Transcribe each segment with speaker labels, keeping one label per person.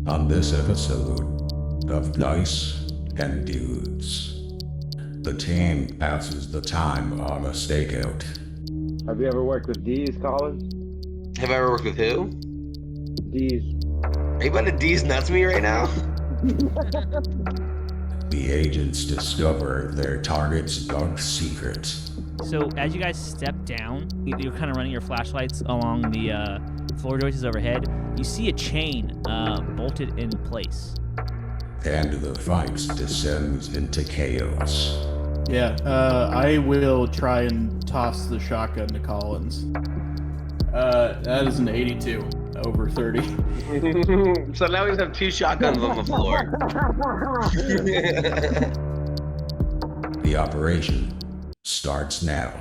Speaker 1: On this episode of Dice and Dudes, the team passes the time on a stakeout.
Speaker 2: Have you ever worked with D's, Collins?
Speaker 3: Have I ever worked with who?
Speaker 2: D's.
Speaker 3: Are you about to D's nuts me right now?
Speaker 1: The agents discover their target's dark secrets.
Speaker 4: So as you guys step down, you're kind of running your flashlights along the floor joists overhead. You see a chain bolted in place.
Speaker 1: And the fight descends into chaos.
Speaker 5: Yeah, I will try and toss the shotgun to Collins. That is an 82 over 30.
Speaker 3: So now we just have two shotguns on the floor.
Speaker 1: The operation starts now.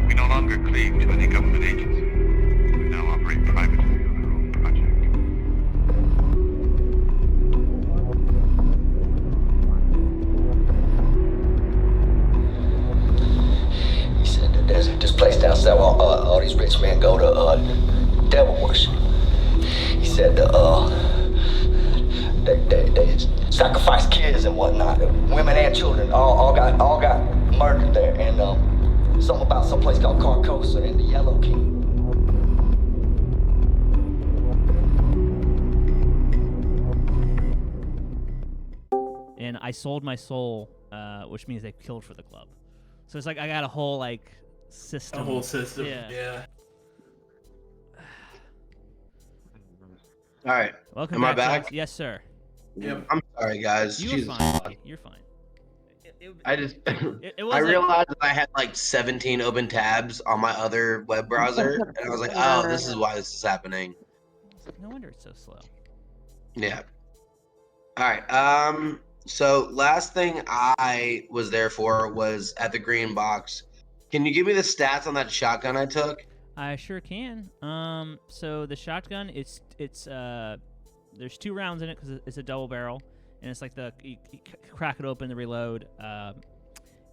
Speaker 6: We no longer cleave to any government agency. We now operate privately on our own project.
Speaker 7: He said that there's this place down south where all these rich men go to devil worship. He said they sacrifice kids and whatnot. Women and children all got murdered there. And something about some place called Carcosa and the Yellow King.
Speaker 4: And I sold my soul, which means they killed for the club. So it's like I got a whole like system.
Speaker 5: A whole system.
Speaker 4: Yeah.
Speaker 3: All right.
Speaker 4: Welcome
Speaker 3: Am I
Speaker 4: back.
Speaker 3: back?
Speaker 4: Yes, sir.
Speaker 5: Yep.
Speaker 3: I'm sorry, guys.
Speaker 4: You're
Speaker 3: Jesus.
Speaker 4: fine. Buddy. You're fine.
Speaker 3: I just
Speaker 4: It was
Speaker 3: I
Speaker 4: like-
Speaker 3: realized that I had like 17 open tabs on my other web browser, and I was like, oh, this is why this is happening.
Speaker 4: No wonder it's so slow.
Speaker 3: Yeah. All right. So last thing I was there for was at the green box. Can you give me the stats on that shotgun I took?
Speaker 4: I sure can. So the shotgun, it's there's 2 rounds in it because it's a double barrel, and it's like you crack it open to reload.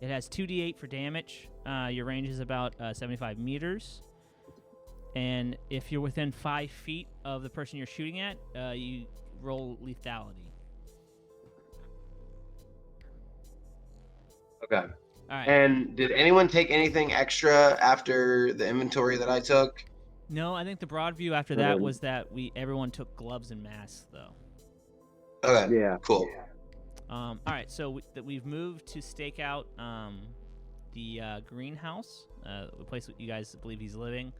Speaker 4: It has 2d8 for damage. Your range is about 75 meters, and if you're within 5 feet of the person you're shooting at, you roll lethality.
Speaker 3: Okay.
Speaker 4: All right.
Speaker 3: And did anyone take anything extra after the inventory that I took?
Speaker 4: No, I think the broad view after that was that everyone took gloves and masks though.
Speaker 3: Okay.
Speaker 2: Yeah.
Speaker 3: Cool.
Speaker 4: All right, so we've moved to stake out the greenhouse, the place that you guys believe he's living.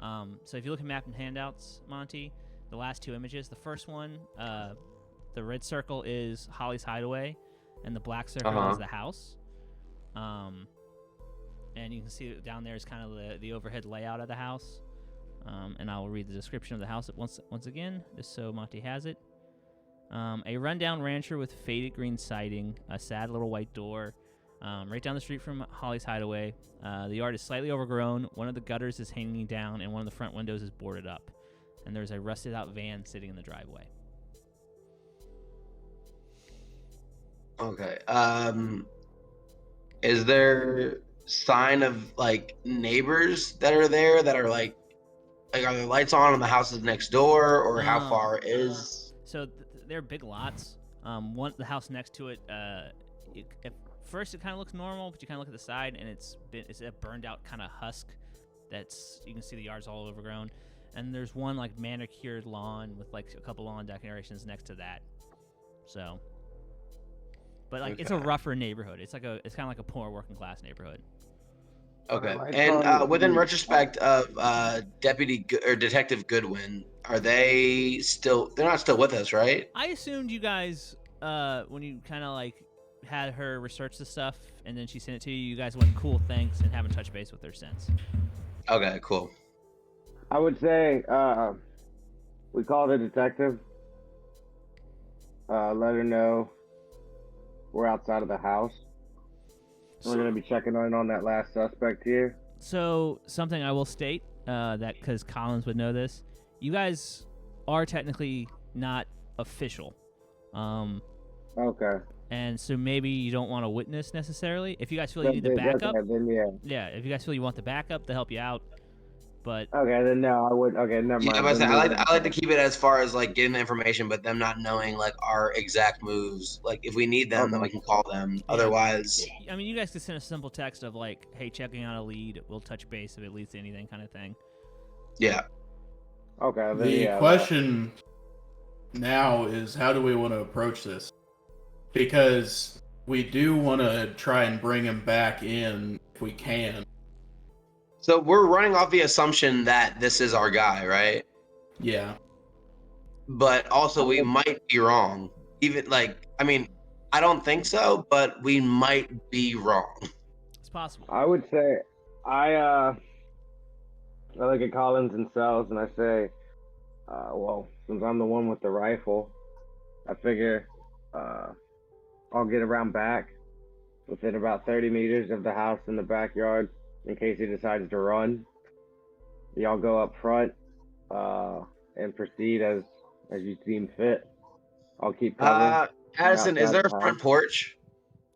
Speaker 4: So if you look at map and handouts, Monty, the last 2 images, the first one, the red circle is Holly's hideaway, and the black circle is the house. And you can see down there is kind of the overhead layout of the house. And I will read the description of the house once again, just so Monty has it. A rundown rancher with faded green siding, a sad little white door, right down the street from Holly's hideaway. The yard is slightly overgrown. One of the gutters is hanging down, and one of the front windows is boarded up. And there's a rusted-out van sitting in the driveway.
Speaker 3: Okay. Is there sign of like neighbors that are there that are like are there lights on the houses next door, or how far is?
Speaker 4: So they're big lots. The house next to it, at first it kind of looks normal, but you kind of look at the side and it's a burned out kind of husk. You can see the yard's all overgrown, and there's one like manicured lawn with like a couple lawn decorations next to that. So, but like it's a rougher neighborhood. It's kind of like a poor working class neighborhood.
Speaker 3: Okay.
Speaker 2: I
Speaker 3: And
Speaker 2: thought-
Speaker 3: within retrospect of Detective Goodwin, are they still? They're not still with us, right?
Speaker 4: I assumed you guys, when you kind of like had her research the stuff and then she sent it to you, you guys went cool, thanks, and haven't touched base with her since.
Speaker 3: Okay. Cool.
Speaker 2: I would say we call the detective. Let her know we're outside of the house. We're gonna be checking in on that last suspect here.
Speaker 4: So something I will state that because Collins would know this, you guys are technically not official,
Speaker 2: Okay.
Speaker 4: and so maybe you don't want to witness necessarily. If you guys feel you need the
Speaker 2: Okay,
Speaker 4: backup,
Speaker 2: then yeah.
Speaker 4: yeah. If you guys feel you want the backup to help you out, but
Speaker 2: Okay, then no, I would. Okay, never
Speaker 3: Yeah,
Speaker 2: mind.
Speaker 3: but
Speaker 2: Then
Speaker 3: I
Speaker 2: we
Speaker 3: like to keep it as far as like getting the information, but them not knowing like our exact moves. Like if we need them, then we can call them.
Speaker 4: Yeah.
Speaker 3: Otherwise,
Speaker 4: I mean, you guys could send a simple text of like, "Hey, checking on a lead. We'll touch base if it leads to anything," kind of thing.
Speaker 3: yeah.
Speaker 2: Okay. Then
Speaker 5: The
Speaker 2: yeah.
Speaker 5: question now is, how do we want to approach this? Because we do want to try and bring him back in if we can.
Speaker 3: So we're running off the assumption that this is our guy, right?
Speaker 5: Yeah.
Speaker 3: But also we might be wrong. Even like, I mean, I don't think so, but we might be wrong.
Speaker 4: It's possible.
Speaker 2: I would say I look at Collins and Sells and I say, well, since I'm the one with the rifle, I figure I'll get around back within about 30 meters of the house in the backyard in case he decides to run. Y'all go up front and proceed as you deem fit. I'll keep cover.
Speaker 3: Addison, is
Speaker 2: outside
Speaker 3: there a
Speaker 2: the
Speaker 3: front
Speaker 2: house.
Speaker 3: porch?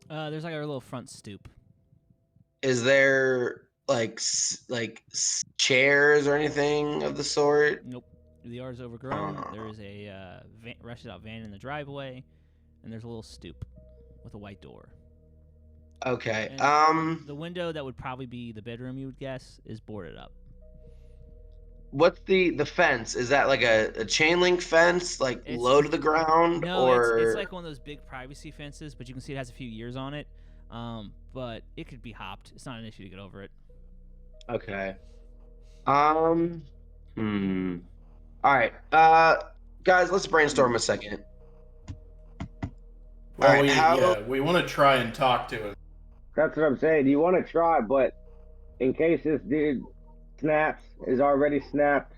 Speaker 4: There's like a little front stoop.
Speaker 3: Is there like chairs or anything of the sort?
Speaker 4: Nope. The yard's overgrown. There is a rusted out van in the driveway, and there's a little stoop with a white door.
Speaker 3: Okay.
Speaker 4: And the window that would probably be the bedroom, you would guess, is boarded up.
Speaker 3: What's the fence? Is that like a chain link fence, like low to the ground,
Speaker 4: No,
Speaker 3: or
Speaker 4: it's like one of those big privacy fences, but you can see it has a few years on it. But it could be hopped. It's not an issue to get over it.
Speaker 3: Okay. All right. Guys, let's brainstorm a second.
Speaker 5: Well,
Speaker 3: All right,
Speaker 5: we want to try and talk to him.
Speaker 2: That's what I'm saying. You want to try, but in case this dude is already snapped,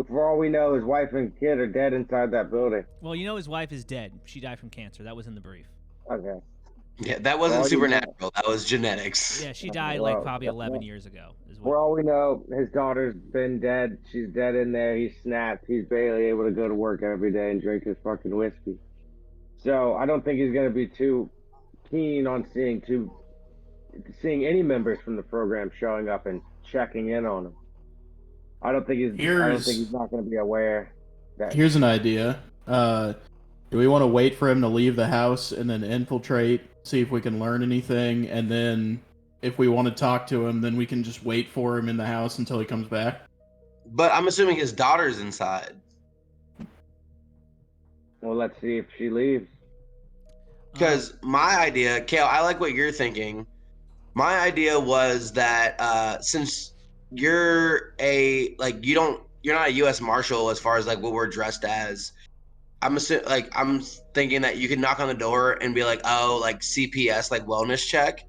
Speaker 2: for all we know, his wife and kid are dead inside that building.
Speaker 4: Well, you know his wife is dead. She died from cancer. That was in the brief.
Speaker 2: Okay.
Speaker 3: Yeah, that wasn't
Speaker 2: Well, you
Speaker 3: supernatural. That was genetics.
Speaker 4: Yeah, she died
Speaker 2: Well,
Speaker 4: like probably
Speaker 2: yeah.
Speaker 4: 11 years ago.
Speaker 2: For all we know, his daughter's been dead. She's dead in there. He's snapped. He's barely able to go to work every day and drink his fucking whiskey. So I don't think he's going to be too keen on seeing any members from the program showing up and checking in on him. I don't think he's not going to be aware that.
Speaker 5: Here's an idea. Do we want to wait for him to leave the house and then infiltrate, see if we can learn anything, and then if we want to talk to him, then we can just wait for him in the house until he comes back?
Speaker 3: But I'm assuming his daughter's inside.
Speaker 2: Well, let's see if she leaves.
Speaker 3: Because my idea, Kale, I like what you're thinking. My idea was that since you're you're not a U.S. Marshal as far as like what we're dressed as. I'm thinking that you can knock on the door and be like, oh, like CPS, like wellness check,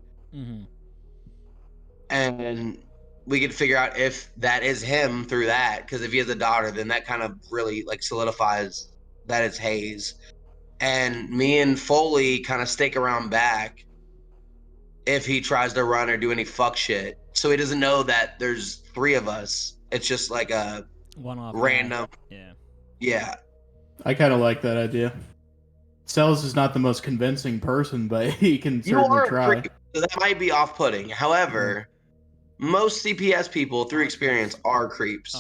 Speaker 3: and we could figure out if that is him through that. Because if he has a daughter, then that kind of really like solidifies that it's Hayes. And me and Foley kind of stake around back if he tries to run or do any fuck shit. So he doesn't know that there's three of us. It's just like a
Speaker 4: one-off
Speaker 3: random.
Speaker 4: Yeah.
Speaker 3: Yeah.
Speaker 5: I kind of like that idea. Sells is not the most convincing person, but he can certainly try.
Speaker 3: Creep, so that might be off-putting. However, most CPS people, through experience, are creeps.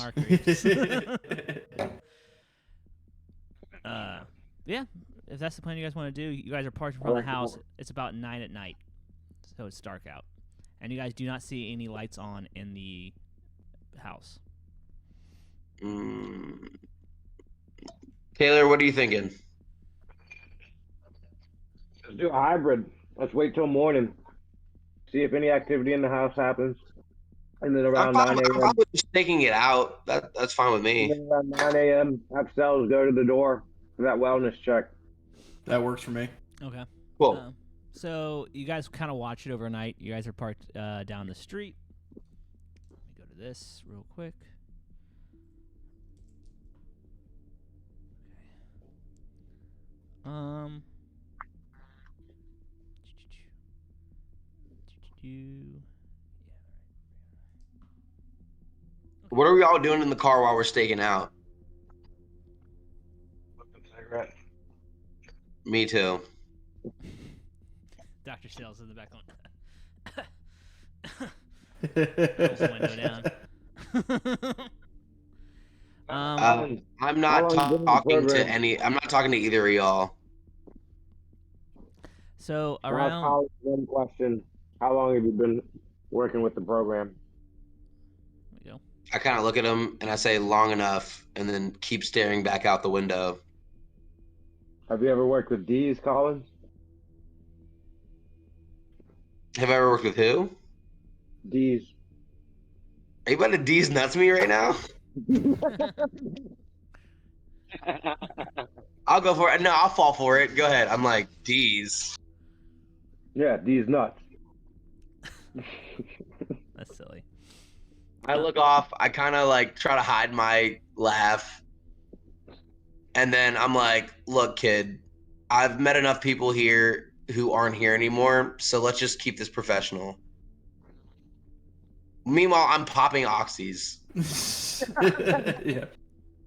Speaker 4: Yeah. If that's the plan you guys want to do, you guys are parked in front of the house. It's about 9 at night, so it's dark out, and you guys do not see any lights on in the house.
Speaker 3: Taylor, what are you thinking?
Speaker 2: Let's do a hybrid. Let's wait till morning. See if any activity in the house happens. And then around 9 a.m.
Speaker 3: I'm probably just taking it out. That's fine with me.
Speaker 2: And then around 9 a.m., have Sells go to the door for that wellness check.
Speaker 5: That works for me.
Speaker 4: Okay.
Speaker 3: Cool.
Speaker 4: So you guys kind of watch it overnight. You guys are parked down the street. Let me go to this real quick. Okay.
Speaker 3: What are we all doing in the car while we're staking out?
Speaker 2: Cigarette.
Speaker 3: Me too.
Speaker 4: Dr. Sales in the back rolls the window down.
Speaker 3: I'm not
Speaker 2: How long you been in the
Speaker 3: talking to
Speaker 2: program?
Speaker 3: any. I'm not talking to either of y'all.
Speaker 4: So
Speaker 2: Now,
Speaker 4: around
Speaker 2: one question: how long have you been working with the program?
Speaker 4: there we go.
Speaker 3: I kind of look at him and I say long enough, and then keep staring back out the window.
Speaker 2: Have you ever worked with D's, Collins?
Speaker 3: Have I ever worked with who?
Speaker 2: D's.
Speaker 3: Are you about to D's nuts me right now? I'll go for it. No, I'll fall for it. Go ahead. I'm like, D's.
Speaker 2: Yeah, D's nuts.
Speaker 4: That's silly.
Speaker 3: I look off. I kind of like try to hide my laugh. And then I'm like, look, kid, I've met enough people here who aren't here anymore. So let's just keep this professional. Meanwhile, I'm popping oxys.
Speaker 5: Yeah.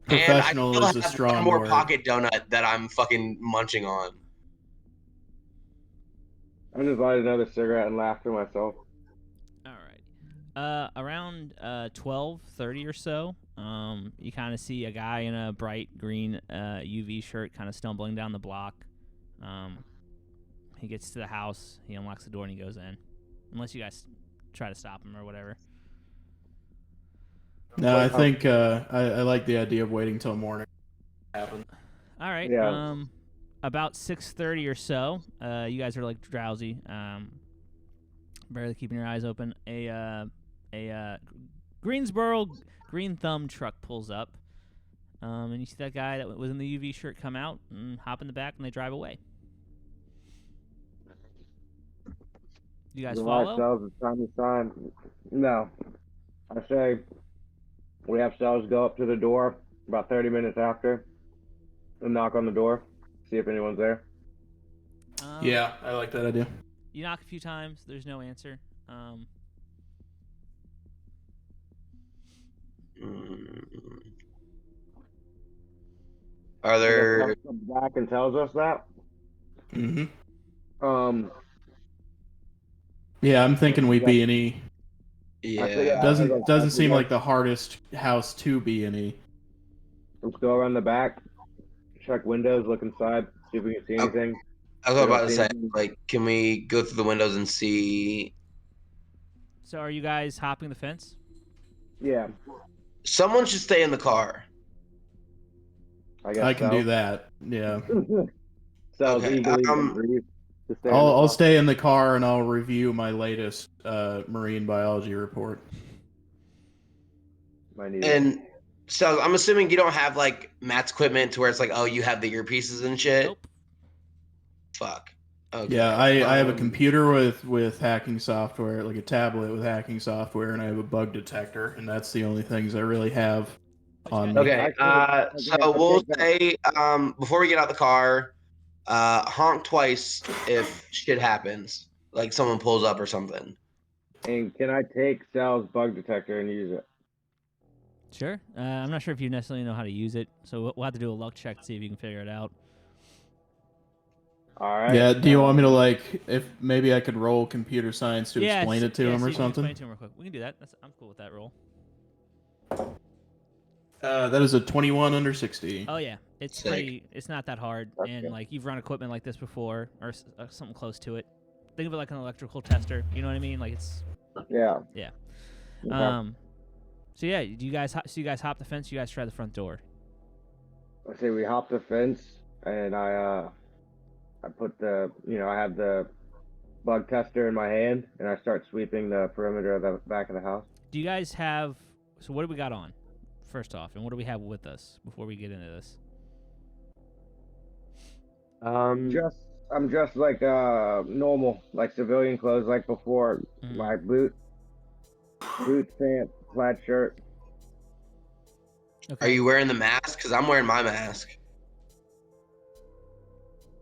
Speaker 3: And I
Speaker 5: Professional
Speaker 3: still
Speaker 5: is a
Speaker 3: have
Speaker 5: strong
Speaker 3: one more
Speaker 5: word.
Speaker 3: pocket donut that I'm fucking munching on.
Speaker 2: I just lighted another cigarette and laughed to myself.
Speaker 4: All right. Around 12:30 or so, you kind of see a guy in a bright green UV shirt kind of stumbling down the block. He gets to the house, he unlocks the door, and he goes in. Unless you guys try to stop him or whatever.
Speaker 5: No, I think I like the idea of waiting till morning. Happen.
Speaker 4: All right.
Speaker 2: Yeah.
Speaker 4: About 6:30 or so, you guys are like drowsy, barely keeping your eyes open. A Greensboro Green Thumb truck pulls up, and you see that guy that was in the UV shirt come out and hop in the back, and they drive away. You guys follow?
Speaker 2: Cells, it's time to sign. No. I say we have Cells go up to the door about 30 minutes after and knock on the door, see if anyone's there.
Speaker 5: Yeah, I like that idea.
Speaker 4: You knock a few times. There's no answer.
Speaker 3: Are there?
Speaker 2: Cells comes back and tells us that.
Speaker 5: Mm-hmm.
Speaker 2: Yeah,
Speaker 5: I'm thinking we B&E.
Speaker 3: Yeah.
Speaker 5: Doesn't seem like the hardest house to B&E.
Speaker 2: Let's go around the back, check windows, look inside, see if we can see anything.
Speaker 3: I was about to say, like, can we go through the windows and see?
Speaker 4: So are you guys hopping the fence?
Speaker 2: Yeah,
Speaker 3: Someone should stay in the car.
Speaker 2: I guess
Speaker 5: I can
Speaker 2: so.
Speaker 5: do that. Yeah.
Speaker 2: Cells
Speaker 3: Okay,
Speaker 2: eagerly agrees to stay in the
Speaker 5: I'll
Speaker 2: car.
Speaker 5: stay in the car and I'll review my latest marine biology report.
Speaker 2: Might need
Speaker 3: And so I'm assuming you don't have like Matt's equipment to where it's like, oh, you have the earpieces and shit.
Speaker 4: Nope.
Speaker 3: Fuck. Okay.
Speaker 5: Yeah, I have a computer with hacking software, like a tablet with hacking software, and I have a bug detector, and that's the only things I really have on me.
Speaker 3: Okay. So we'll say before we get out the car, honk twice if shit happens, like someone pulls up or something.
Speaker 2: And can I take Cells bug detector and use it?
Speaker 4: Sure. I'm not sure if you necessarily know how to use it, so we'll have to do a luck check to see if you can figure it out.
Speaker 2: All right.
Speaker 5: Yeah, do you want me to, like, if maybe I could roll computer science to explain it to him
Speaker 4: see
Speaker 5: or
Speaker 4: if you can
Speaker 5: something?
Speaker 4: Explain it to him real quick. We can do that. I'm cool with that roll.
Speaker 5: That is a 21 under 60.
Speaker 4: Oh yeah, it's
Speaker 3: Sick.
Speaker 4: pretty. It's not that hard, and
Speaker 2: Okay.
Speaker 4: like you've run equipment like this before, or something close to it. Think of it like an electrical tester. You know what I mean? Like it's.
Speaker 2: Yeah.
Speaker 4: Yeah.
Speaker 2: Okay.
Speaker 4: So yeah, do you guys hop the fence? You guys try the front door.
Speaker 2: I say we hop the fence, and I put I have the bug tester in my hand, and I start sweeping the perimeter of the back of the house.
Speaker 4: Do you guys have? So what do we got on? First off, and what do we have with us before we get into this?
Speaker 2: I'm dressed like normal, like civilian clothes, like before.
Speaker 4: Mhm.
Speaker 2: My boots, pants, plaid shirt.
Speaker 3: Are you wearing the mask? Because I'm wearing my mask.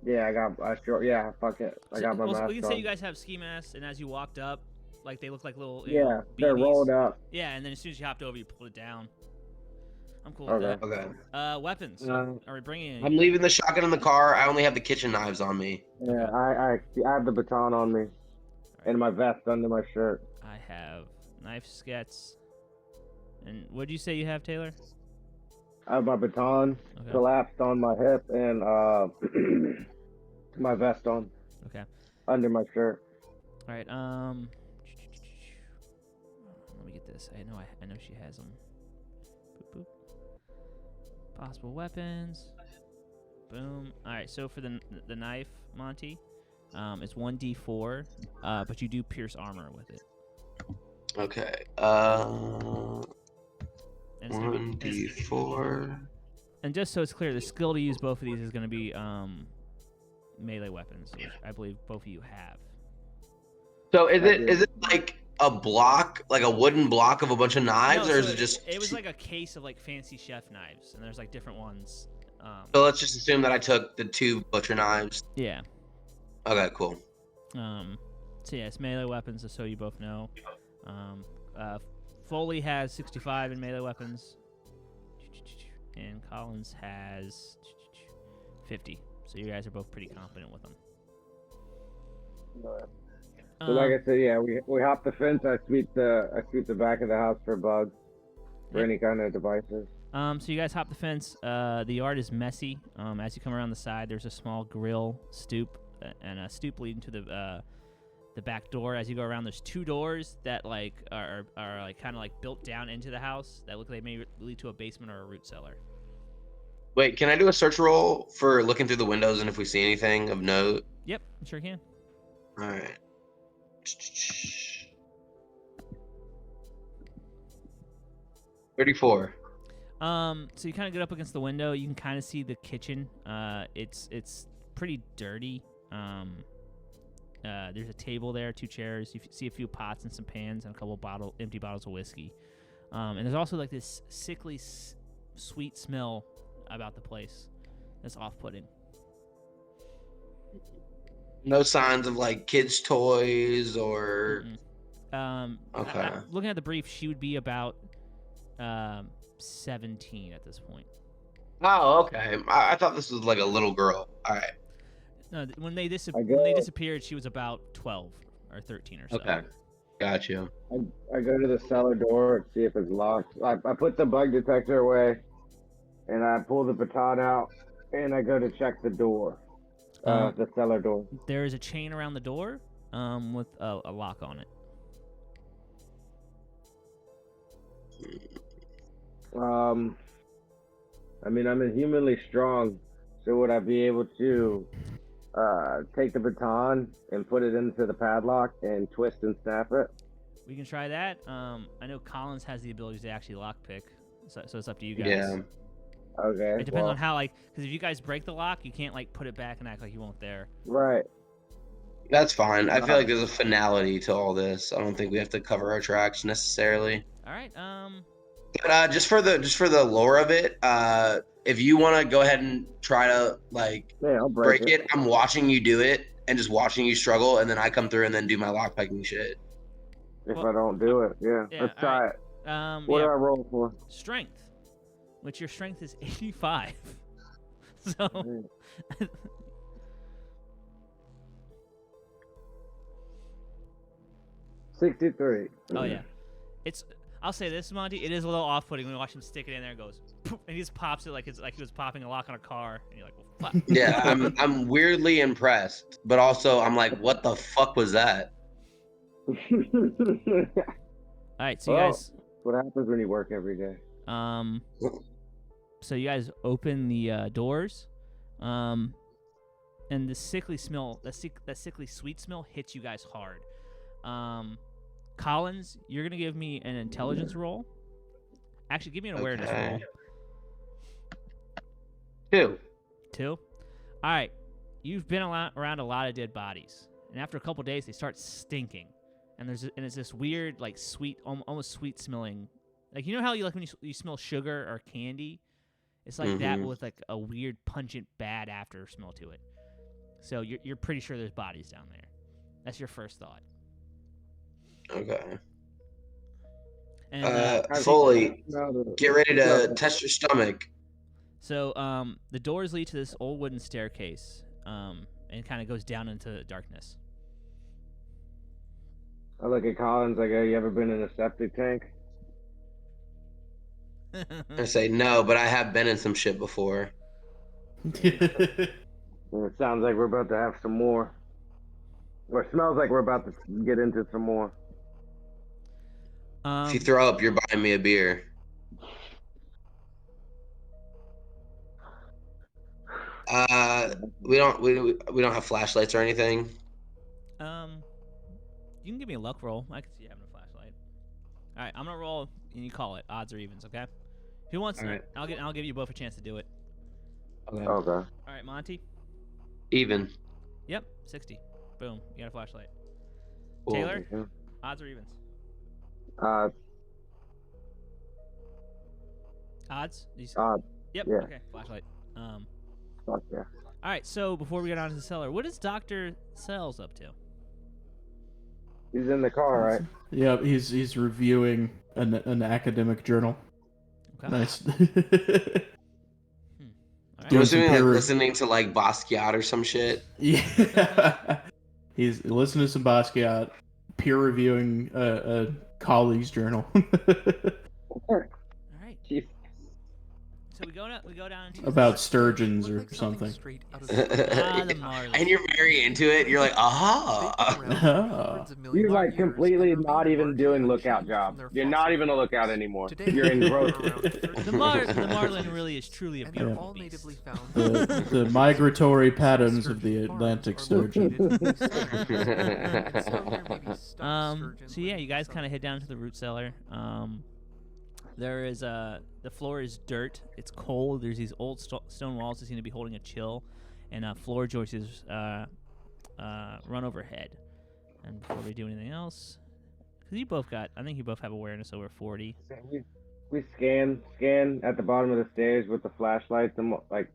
Speaker 2: Yeah, I got short. Yeah, fuck it. I got my mask
Speaker 4: we can
Speaker 2: on.
Speaker 4: say you guys have ski masks, and as you walked up, Like they look like little
Speaker 2: Yeah, they're
Speaker 4: BBs.
Speaker 2: rolled up.
Speaker 4: Yeah, and then as soon as you hopped over, you pulled it down. I'm cool with
Speaker 2: Okay.
Speaker 4: that.
Speaker 3: Okay.
Speaker 4: Weapons.
Speaker 2: Uh,
Speaker 4: Are we bringing any?
Speaker 3: I'm leaving the shotgun in the car. I only have the kitchen knives on me.
Speaker 2: Yeah, I have the baton on me, and my vest under my shirt.
Speaker 4: I have knife skets. And what did you say you have, Taylor?
Speaker 2: I have my baton
Speaker 4: Okay.
Speaker 2: collapsed on my hip and my vest on
Speaker 4: Okay.
Speaker 2: under my shirt.
Speaker 4: All right. Let me get this. I know she has them. Boop, boop. Possible weapons. Boom. All right. So for the knife, Monty, it's 1d4, but you do pierce armor with it.
Speaker 3: Okay.
Speaker 4: And it's gonna be,
Speaker 3: 1d4.
Speaker 4: and just so it's clear, the skill to use both of these is going to be melee weapons, which I believe both of you have.
Speaker 3: So is it like a block, like a wooden block of a bunch of knives,
Speaker 4: No,
Speaker 3: or
Speaker 4: so
Speaker 3: is it just?
Speaker 4: It was like a case of like fancy chef knives, and there's like different ones.
Speaker 3: So let's just assume that I took the 2 butcher knives.
Speaker 4: Yeah.
Speaker 3: Okay, cool.
Speaker 4: So yeah, it's melee weapons, just so you both know. Foley has 65 in melee weapons, and Collins has 50. So you guys are both pretty confident with them.
Speaker 2: So like I said, yeah, we hop the fence. I sweep the back of the house for bugs, for
Speaker 4: Yep.
Speaker 2: any kind of devices.
Speaker 4: So you guys hop the fence. The yard is messy. As you come around the side, there's a small grill stoop and a stoop leading to the back door. As you go around, there's 2 doors that like are like kind of like built down into the house that look like they may lead to a basement or a root cellar.
Speaker 3: Wait, can I do a search roll for looking through the windows and if we see anything of note?
Speaker 4: Yep, you sure can.
Speaker 3: All right. 34.
Speaker 4: So you kind of get up against the window. You can kind of see the kitchen. It's pretty dirty. There's a table there, 2 chairs. You see a few pots and some pans and a couple empty bottles of whiskey. And there's also like this sickly, sweet smell about the place that's off-putting.
Speaker 3: No signs of like kids' toys or.
Speaker 4: Mm-mm.
Speaker 3: Okay.
Speaker 4: Looking at the brief, she would be about 17 at this point.
Speaker 3: Oh, okay. I thought this was like a little girl. All right.
Speaker 4: No, when they
Speaker 2: I
Speaker 4: when they
Speaker 2: guess-
Speaker 4: disappeared, she was about 12 or 13 or so.
Speaker 3: Okay. Got you.
Speaker 2: I go to the cellar door and see if it's locked. I put the bug detector away, and I pull the baton out, and I go to check the door, the cellar door.
Speaker 4: There is a chain around the door with a lock on it.
Speaker 2: I mean, I'm inhumanly strong, so would I be able to take the baton and put it into the padlock and twist and snap it?
Speaker 4: We can try that. I know Collins has the ability to actually lockpick, so it's up to you guys.
Speaker 3: Yeah.
Speaker 2: Okay.
Speaker 4: It depends
Speaker 2: well,
Speaker 4: on how, like, because if you guys break the lock, you can't like put it back and act like you weren't there.
Speaker 2: Right.
Speaker 3: That's fine. I feel like there's a finality to all this. I don't think we have to cover our tracks necessarily.
Speaker 4: All right.
Speaker 3: But just for the lore of it, if you want to go ahead and try to like
Speaker 2: Yeah, I'll
Speaker 3: break it, I'm watching you do it and just watching you struggle, and then I come through and then do my lockpicking shit.
Speaker 2: If
Speaker 4: Well,
Speaker 2: I don't do it, yeah.
Speaker 4: yeah,
Speaker 2: Let's try it. What do
Speaker 4: Yeah,
Speaker 2: I roll for?
Speaker 4: strength, which your strength is 85. So.
Speaker 2: Mm. 63.
Speaker 4: Oh yeah, it's. I'll say this, Monty. It is a little off-putting when you watch him stick it in there. And goes, poof, and he just pops it like it's like he was popping a lock on a car, and you're like, well, fuck.
Speaker 3: Yeah, I'm weirdly impressed, but also I'm like, what the fuck was that?
Speaker 4: All right, so you
Speaker 2: Well,
Speaker 4: guys,
Speaker 2: what happens when you work every day?
Speaker 4: so you guys open the doors, and the sickly smell, that sickly sweet smell hits you guys hard. Collins, you're gonna give me an intelligence roll. Actually, give me an awareness
Speaker 3: Okay.
Speaker 4: roll.
Speaker 3: 2.
Speaker 4: 2. All right, you've been around a lot of dead bodies, and after a couple days, they start stinking, and it's this weird, like sweet, almost sweet smelling, like you know how you like when you smell sugar or candy, it's like that
Speaker 3: Mhm.
Speaker 4: with like a weird, pungent, bad after smell to it. So you're pretty sure there's bodies down there. That's your first thought.
Speaker 3: Okay.
Speaker 4: And
Speaker 3: Foley,
Speaker 2: Smell the-
Speaker 3: get ready
Speaker 2: smell
Speaker 3: to
Speaker 2: the-
Speaker 3: test your stomach.
Speaker 4: so the doors lead to this old wooden staircase, and kind of goes down into darkness.
Speaker 2: I look at Collins like, "Hey, you ever been in a septic tank?"
Speaker 3: I say no, but I have been in some shit before.
Speaker 2: And it sounds like we're about to have some more. Or it smells like we're about to get into some more.
Speaker 3: If you throw up, you're buying me a beer. We don't have flashlights or anything.
Speaker 4: You can give me a luck roll. I can see you having a flashlight. All right, I'm gonna roll, and you call it odds or evens. Okay. Who wants?
Speaker 2: All right.
Speaker 4: I'll give you both a chance to do it.
Speaker 2: Okay.
Speaker 4: All right, Monty.
Speaker 3: Even.
Speaker 4: Yep, 60. Boom. You got a flashlight.
Speaker 3: Cool.
Speaker 4: Taylor, odds or evens? Odds. Yep.
Speaker 2: yeah.
Speaker 4: Okay. Flashlight.
Speaker 2: Fuck yeah.
Speaker 4: All right. So before we get on to the cellar, what is Dr. Sells up to?
Speaker 2: He's in the car, right?
Speaker 5: Yep, he's reviewing an academic journal.
Speaker 4: Okay.
Speaker 5: Nice.
Speaker 4: All
Speaker 3: I'm
Speaker 4: right.
Speaker 5: Doing
Speaker 3: assuming
Speaker 5: some
Speaker 3: like
Speaker 5: peer-
Speaker 3: listening to like Basquiat or some shit.
Speaker 5: Yeah. He's listening to some Basquiat, peer reviewing a colleague's journal.
Speaker 4: All right.
Speaker 2: Jeez.
Speaker 4: So we go down into
Speaker 5: About sturgeons or something.
Speaker 4: the Marlin.
Speaker 3: And you're very into it. You're like, aha.
Speaker 2: You're like completely not even doing lookout job. You're not even a lookout anymore. You're engrossed.
Speaker 4: The Marlin really is truly a
Speaker 8: And they're
Speaker 4: beautiful
Speaker 8: all
Speaker 4: beast.
Speaker 8: natively found.
Speaker 5: The migratory patterns of the Atlantic sturgeon.
Speaker 4: So yeah, you guys kind of head down to the root cellar. There is the floor is dirt. It's cold. There's these old stone walls that seem to be holding a chill, and floor joists run overhead. And before we do anything else, because I think you both have awareness over 40.
Speaker 2: We scan at the bottom of the stairs with the flashlights and like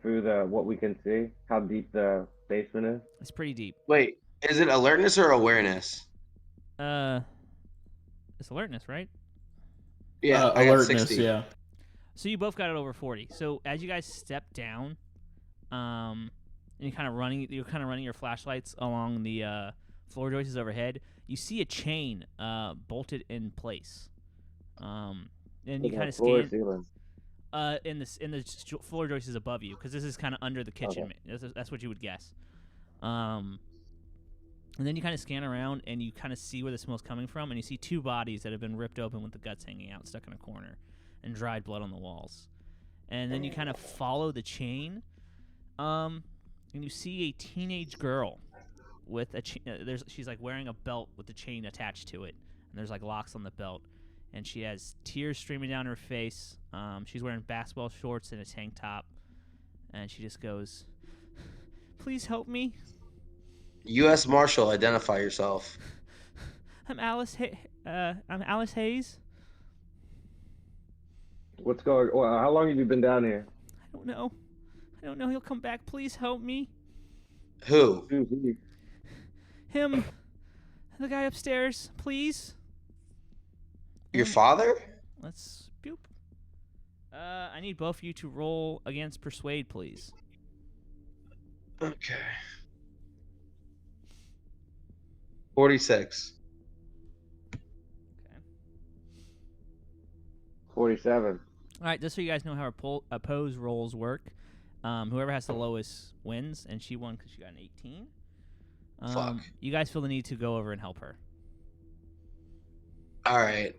Speaker 2: through what we can see, how deep the basement is.
Speaker 4: It's pretty deep.
Speaker 3: Wait, is it alertness or awareness?
Speaker 4: It's alertness, right?
Speaker 3: Yeah, I got
Speaker 5: alertness.
Speaker 3: 60.
Speaker 5: Yeah.
Speaker 4: So you both got it over 40. So as you guys step down, and you're kind of running your flashlights along the floor joists overhead, you see a chain bolted in place. And you kind of scan in the floor joists above you, because this is kind of under the kitchen. Okay. That's what you would guess. And then you kind of scan around, and you kind of see where the smell's coming from, and you see two bodies that have been ripped open with the guts hanging out, stuck in a corner, and dried blood on the walls. And then you kind of follow the chain, and you see a teenage girl with a she's like wearing a belt with the chain attached to it, and there's like locks on the belt, and she has tears streaming down her face. She's wearing basketball shorts and a tank top, and she just goes, "Please help me.
Speaker 3: U.S. Marshal, identify yourself.
Speaker 4: I'm Alice Hayes.
Speaker 2: What's going? Well, how long have you been down here?
Speaker 4: I don't know. He'll come back. Please help me."
Speaker 3: Who?
Speaker 4: Him. The guy upstairs. Please.
Speaker 3: Your father?
Speaker 4: Let's boop. I need both of you to roll against persuade, please.
Speaker 3: Okay. 46.
Speaker 4: Okay.
Speaker 2: 47.
Speaker 4: All right, just so you guys know how oppose rolls work, whoever has the lowest wins, and she won because she got an 18.
Speaker 3: Fuck.
Speaker 4: You guys feel the need to go over and help her.
Speaker 3: All right.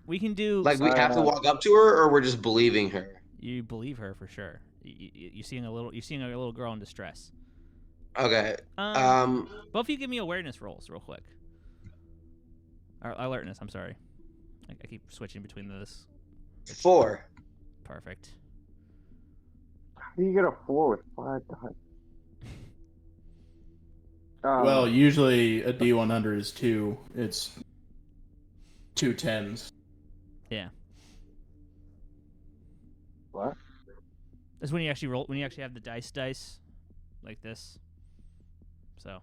Speaker 4: We can do
Speaker 3: Like we have to walk up to her, or we're just believing her.
Speaker 4: You believe her for sure. You're seeing a little girl in distress.
Speaker 3: Okay.
Speaker 4: Both of you give me awareness rolls real quick. Or alertness. I'm sorry. I keep switching between this.
Speaker 3: 4.
Speaker 4: Perfect.
Speaker 2: How do you get a 4 with 5 dice?
Speaker 5: Well, usually a D100 is 2. It's 2 10s.
Speaker 4: Yeah.
Speaker 2: What?
Speaker 4: That's when you actually roll. When you actually have the dice like this. So,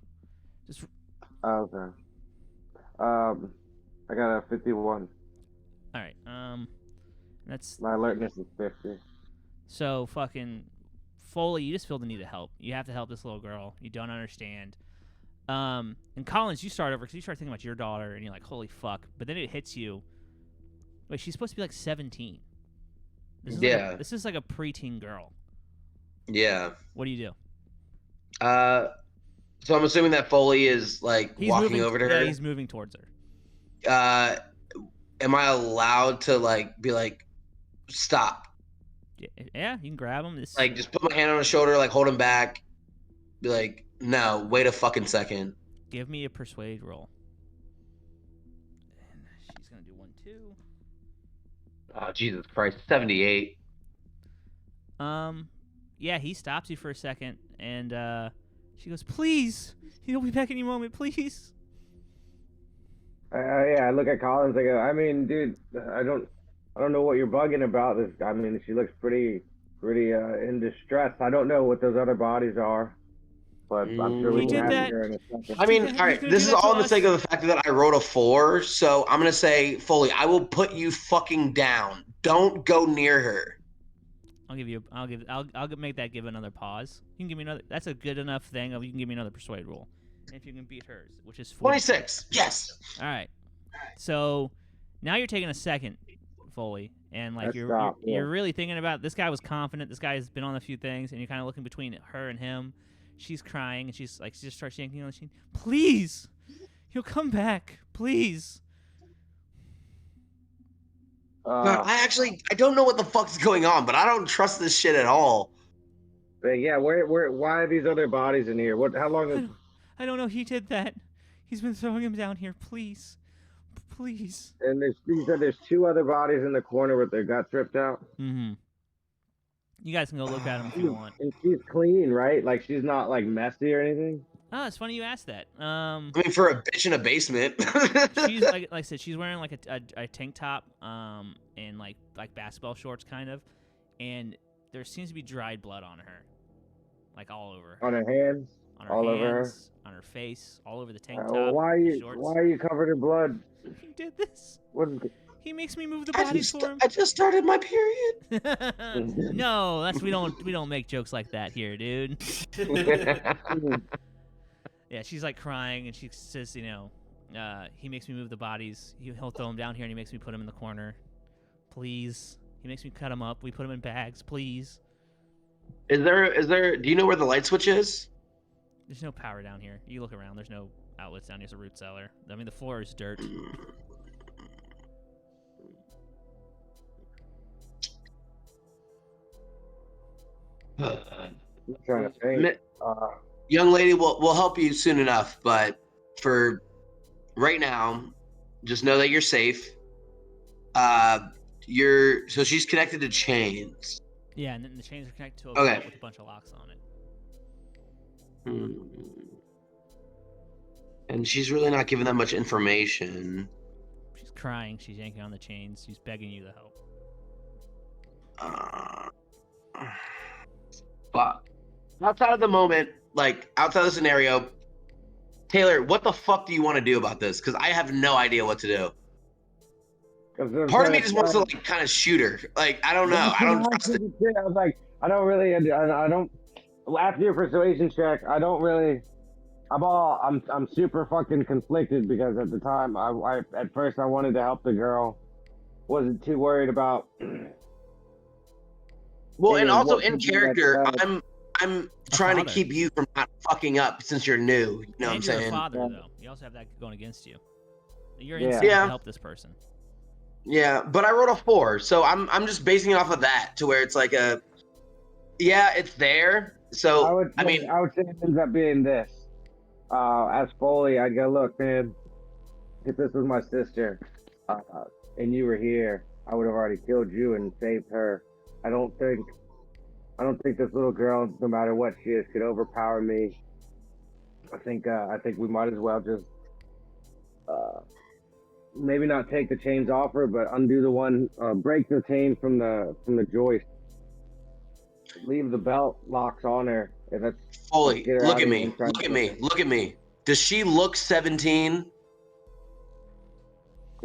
Speaker 4: just.
Speaker 2: Okay. I got a 51.
Speaker 4: All right. That's
Speaker 2: My alertness is 50.
Speaker 4: so fucking Foley. You just feel the need to help. You have to help this little girl. You don't understand. And Collins, you start over because you start thinking about your daughter, and you're like, "Holy fuck!" But then it hits you. Wait, she's supposed to be like 17. This is
Speaker 3: Yeah.
Speaker 4: this is like a preteen girl.
Speaker 3: Yeah.
Speaker 4: What do you do?
Speaker 3: So I'm assuming that Foley is like
Speaker 4: He's
Speaker 3: walking
Speaker 4: moving,
Speaker 3: over to
Speaker 4: Yeah,
Speaker 3: her.
Speaker 4: he's moving towards her.
Speaker 3: Am I allowed to like be like, stop?
Speaker 4: Yeah, you can grab him. This
Speaker 3: Like, just put my hand on his shoulder, like hold him back. Be like, no, wait a fucking second.
Speaker 4: give me a persuade roll. And she's gonna do 1, 2.
Speaker 3: Oh, Jesus Christ, 78.
Speaker 4: Yeah, he stops you for a second, and she goes, "Please, he'll be back any moment, please."
Speaker 2: Yeah, I look at Collins. I go, I mean, dude, I don't know what you're bugging about. This, I mean, she looks pretty in distress. I don't know what those other bodies are, but I'm sure we
Speaker 4: He
Speaker 2: can
Speaker 4: did
Speaker 2: ask
Speaker 4: that.
Speaker 2: her in a second.
Speaker 3: I mean,
Speaker 4: He's
Speaker 3: all right,
Speaker 4: gonna
Speaker 3: this
Speaker 4: do
Speaker 3: is
Speaker 4: that to
Speaker 3: all in the
Speaker 4: us.
Speaker 3: sake of the fact that I wrote a 4, so I'm gonna say, Foley, I will put you fucking down. Don't go near her.
Speaker 4: I'll make that give another pause. You can give me another. That's a good enough thing. You can give me another persuade roll, and if you can beat hers, which is
Speaker 3: 26. Yes.
Speaker 4: All right. So now you're taking a second, Foley, and like
Speaker 2: That's
Speaker 4: you're
Speaker 2: stop, yeah.
Speaker 4: you're really thinking about this guy was confident. This guy has been on a few things, and you're kind of looking between her and him. She's crying, and she's like, she just starts yanking on the chain. Please, he'll come back. Please.
Speaker 3: God, I don't know what the fuck's going on, but I don't trust this shit at all.
Speaker 2: But yeah, where, why are these other bodies in here? What? How long is?
Speaker 4: I don't know. He did that. He's been throwing him down here. Please, please.
Speaker 2: And you said there's 2 other bodies in the corner with their guts ripped out.
Speaker 4: Mm-hmm. You guys can go look at him if you want.
Speaker 2: And she's clean, right? Like she's not like messy or anything.
Speaker 4: Oh, it's funny you asked that.
Speaker 3: I mean, for a bitch in a basement.
Speaker 4: She's like I said, she's wearing like a tank top, and like basketball shorts kind of, and there seems to be dried blood on her, like all over her.
Speaker 2: On her hands,
Speaker 4: On her
Speaker 2: all
Speaker 4: hands,
Speaker 2: over her.
Speaker 4: on her face, all over the tank top.
Speaker 2: Why are you
Speaker 4: shorts.
Speaker 2: covered in blood?
Speaker 4: He did this.
Speaker 2: What?
Speaker 4: He makes me move the bodies for him.
Speaker 3: I just started my period.
Speaker 4: No, we don't make jokes like that here, dude. Yeah, she's like crying, and she says, he makes me move the bodies. He'll throw them down here, and he makes me put them in the corner. Please. He makes me cut them up. We put them in bags, please.
Speaker 3: Is there? Do you know where the light switch is?
Speaker 4: There's no power down here. You look around. There's no outlets down here. It's a root cellar. I mean, the floor is dirt.
Speaker 2: I'm trying to think.
Speaker 3: Young lady, we'll help you soon enough, but for right now, just know that you're safe. So she's connected to chains.
Speaker 4: Yeah, and then the chains are connected to a
Speaker 3: Okay.
Speaker 4: vault with a bunch of locks on it.
Speaker 3: And she's really not giving that much information.
Speaker 4: She's crying. She's yanking on the chains. She's begging you to help.
Speaker 3: Fuck. Outside of the moment, like outside of the scenario, Taylor, what the fuck do you want to do about this? Because I have no idea what to do. Part of me just wants to like kind of shoot her. Like I don't know. I don't trust it.
Speaker 2: I was like, I don't. After your persuasion check, I don't really. I'm super fucking conflicted because at the time, at first I wanted to help the girl. Wasn't too worried about.
Speaker 3: Well, and
Speaker 2: Taylor,
Speaker 3: also
Speaker 2: what
Speaker 3: in
Speaker 2: would you
Speaker 3: character,
Speaker 2: like to have?
Speaker 3: I'm trying to
Speaker 4: father.
Speaker 3: keep you from not fucking up since you're new. You know what I'm
Speaker 4: And you're a
Speaker 3: saying?
Speaker 4: father,
Speaker 2: Yeah.
Speaker 4: though. You also have that going against you. You're
Speaker 2: Yeah.
Speaker 4: instinct
Speaker 3: Yeah.
Speaker 4: to help this person.
Speaker 3: Yeah, but I wrote a 4, so I'm just basing it off of that to where it's like it's there. So
Speaker 2: I would say it ends up being this. As Foley, I'd go, look, man, if this was my sister, and you were here, I would have already killed you and saved her. I don't think this little girl, no matter what she is, could overpower me. I think we might as well just maybe not take the chains off her, but undo the one, break the chain from the joist. Leave the belt locks on her. If that's
Speaker 3: Foley,
Speaker 2: get her
Speaker 3: look
Speaker 2: out
Speaker 3: at
Speaker 2: of
Speaker 3: me.
Speaker 2: here and try
Speaker 3: Look
Speaker 2: to-
Speaker 3: at me. Look at me. Does she look 17?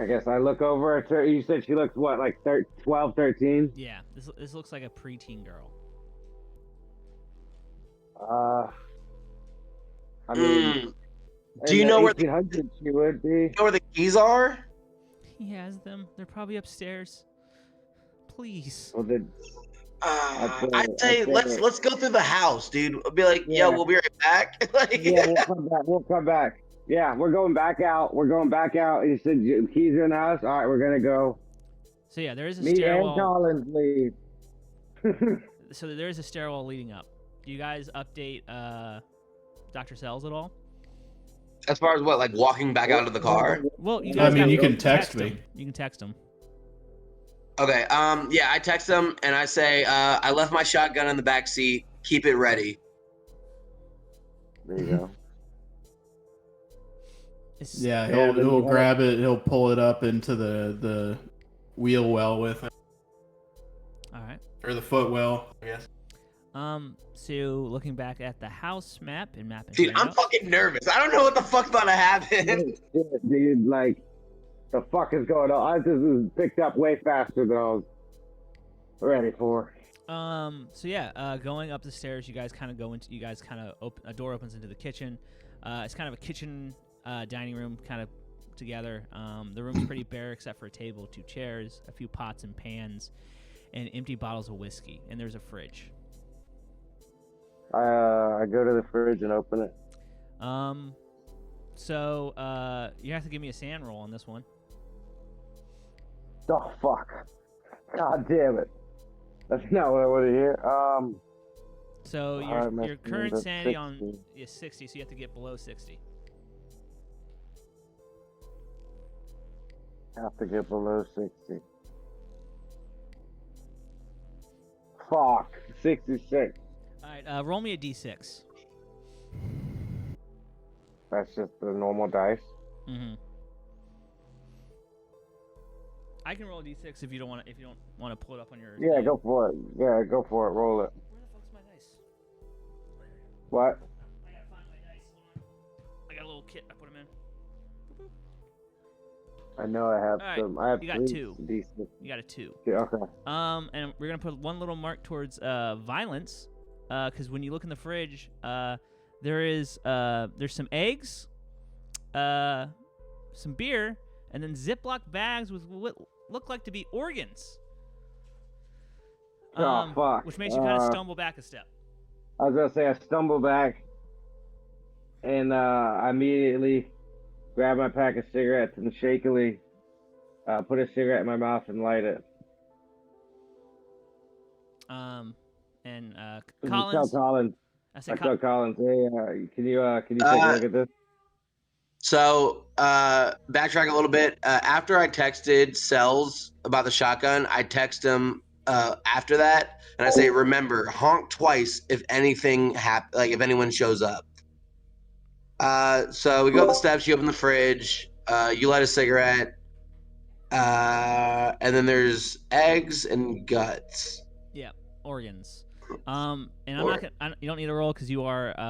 Speaker 2: I guess I look over at her. You said she looks what, like 12, 13?
Speaker 4: Yeah, this looks like a preteen girl.
Speaker 2: I mean,
Speaker 3: Do you know where the
Speaker 2: 1800s she would be.
Speaker 3: keys are?
Speaker 4: He has them. They're probably upstairs. Please.
Speaker 2: Well, then,
Speaker 3: I'd say let's go through the house, dude. I'll be like,
Speaker 2: Yeah.
Speaker 3: yo, we'll be right back. Like,
Speaker 2: yeah, we'll come back. We'll come back. Yeah, we're going back out. We're going back out. You said keys are in the house. All right, we're gonna go.
Speaker 4: So yeah, there is a
Speaker 2: Me and
Speaker 4: stairwell.
Speaker 2: Collins leave.
Speaker 4: So there is a stairwell leading up. Do you guys update Dr. Sells at all?
Speaker 3: as far as what, like walking back out of the car?
Speaker 4: Well, you
Speaker 5: I
Speaker 4: guys
Speaker 5: mean,
Speaker 4: gotta
Speaker 5: you can text
Speaker 4: him.
Speaker 5: me.
Speaker 4: You can text him.
Speaker 3: Okay. Yeah, I text them and I say, I left my shotgun in the back seat. Keep it ready.
Speaker 2: There you go.
Speaker 5: Yeah,
Speaker 2: Yeah,
Speaker 5: he'll
Speaker 2: then-
Speaker 5: grab it. He'll pull it up into the wheel well with him,
Speaker 4: All right.
Speaker 5: or the foot well, I guess.
Speaker 4: So looking back at the house map and map.
Speaker 3: Dude, I'm fucking nervous. I don't know what the fuck's about to happen.
Speaker 2: Shit, dude, like, the fuck is going on? I just was picked up way faster than I was ready for.
Speaker 4: So yeah, going up the stairs, you guys kind of open a door opens into the kitchen. It's kind of a kitchen dining room kind of together. The room's pretty bare except for a table, 2 chairs, a few pots and pans, and empty bottles of whiskey. And there's a fridge.
Speaker 2: I go to the fridge and open it.
Speaker 4: So you have to give me a sand roll on this one.
Speaker 2: Oh, fuck. God damn it. That's not what I want to hear.
Speaker 4: So
Speaker 2: Alright,
Speaker 4: your
Speaker 2: my
Speaker 4: current
Speaker 2: that's
Speaker 4: sanity on
Speaker 2: 60.
Speaker 4: is 60, so you have to get below 60.
Speaker 2: Have to get below 60. Fuck. 66.
Speaker 4: All right, roll me a d6.
Speaker 2: That's just the normal dice.
Speaker 4: Mm-hmm. I can roll a d6 if you don't want to pull it up on your.
Speaker 2: Yeah, go for it. Yeah, go for it. Roll it.
Speaker 4: Where the fuck's my dice?
Speaker 2: What?
Speaker 4: I gotta find my dice. Hold on. I got a little kit. I put them in.
Speaker 2: I know I have
Speaker 4: Alright,
Speaker 2: some. I have
Speaker 4: you got
Speaker 2: 3
Speaker 4: 2.
Speaker 2: decent.
Speaker 4: You got a 2.
Speaker 2: Yeah, okay.
Speaker 4: And we're gonna put one little mark towards violence, because when you look in the fridge, there's some eggs, some beer, and then Ziploc bags with what look like to be organs.
Speaker 2: Oh, fuck.
Speaker 4: Which makes you kind of stumble back a step.
Speaker 2: I was gonna say I stumble back, and I immediately grab my pack of cigarettes and shakily put a cigarette in my mouth and light it.
Speaker 4: And
Speaker 2: Tell
Speaker 4: Collins,
Speaker 2: Collins.
Speaker 4: I
Speaker 2: I
Speaker 4: said,
Speaker 2: tell Collins, hey, can you take a look at this?
Speaker 3: So, backtrack a little bit. After I texted Cells about the shotgun, I text him after that, and I say, "Remember, honk twice if anything like if anyone shows up." So we go up the steps. You open the fridge. You light a cigarette, and then there's eggs and guts.
Speaker 4: yeah, organs. And I'm not gonna. You don't need a roll because you are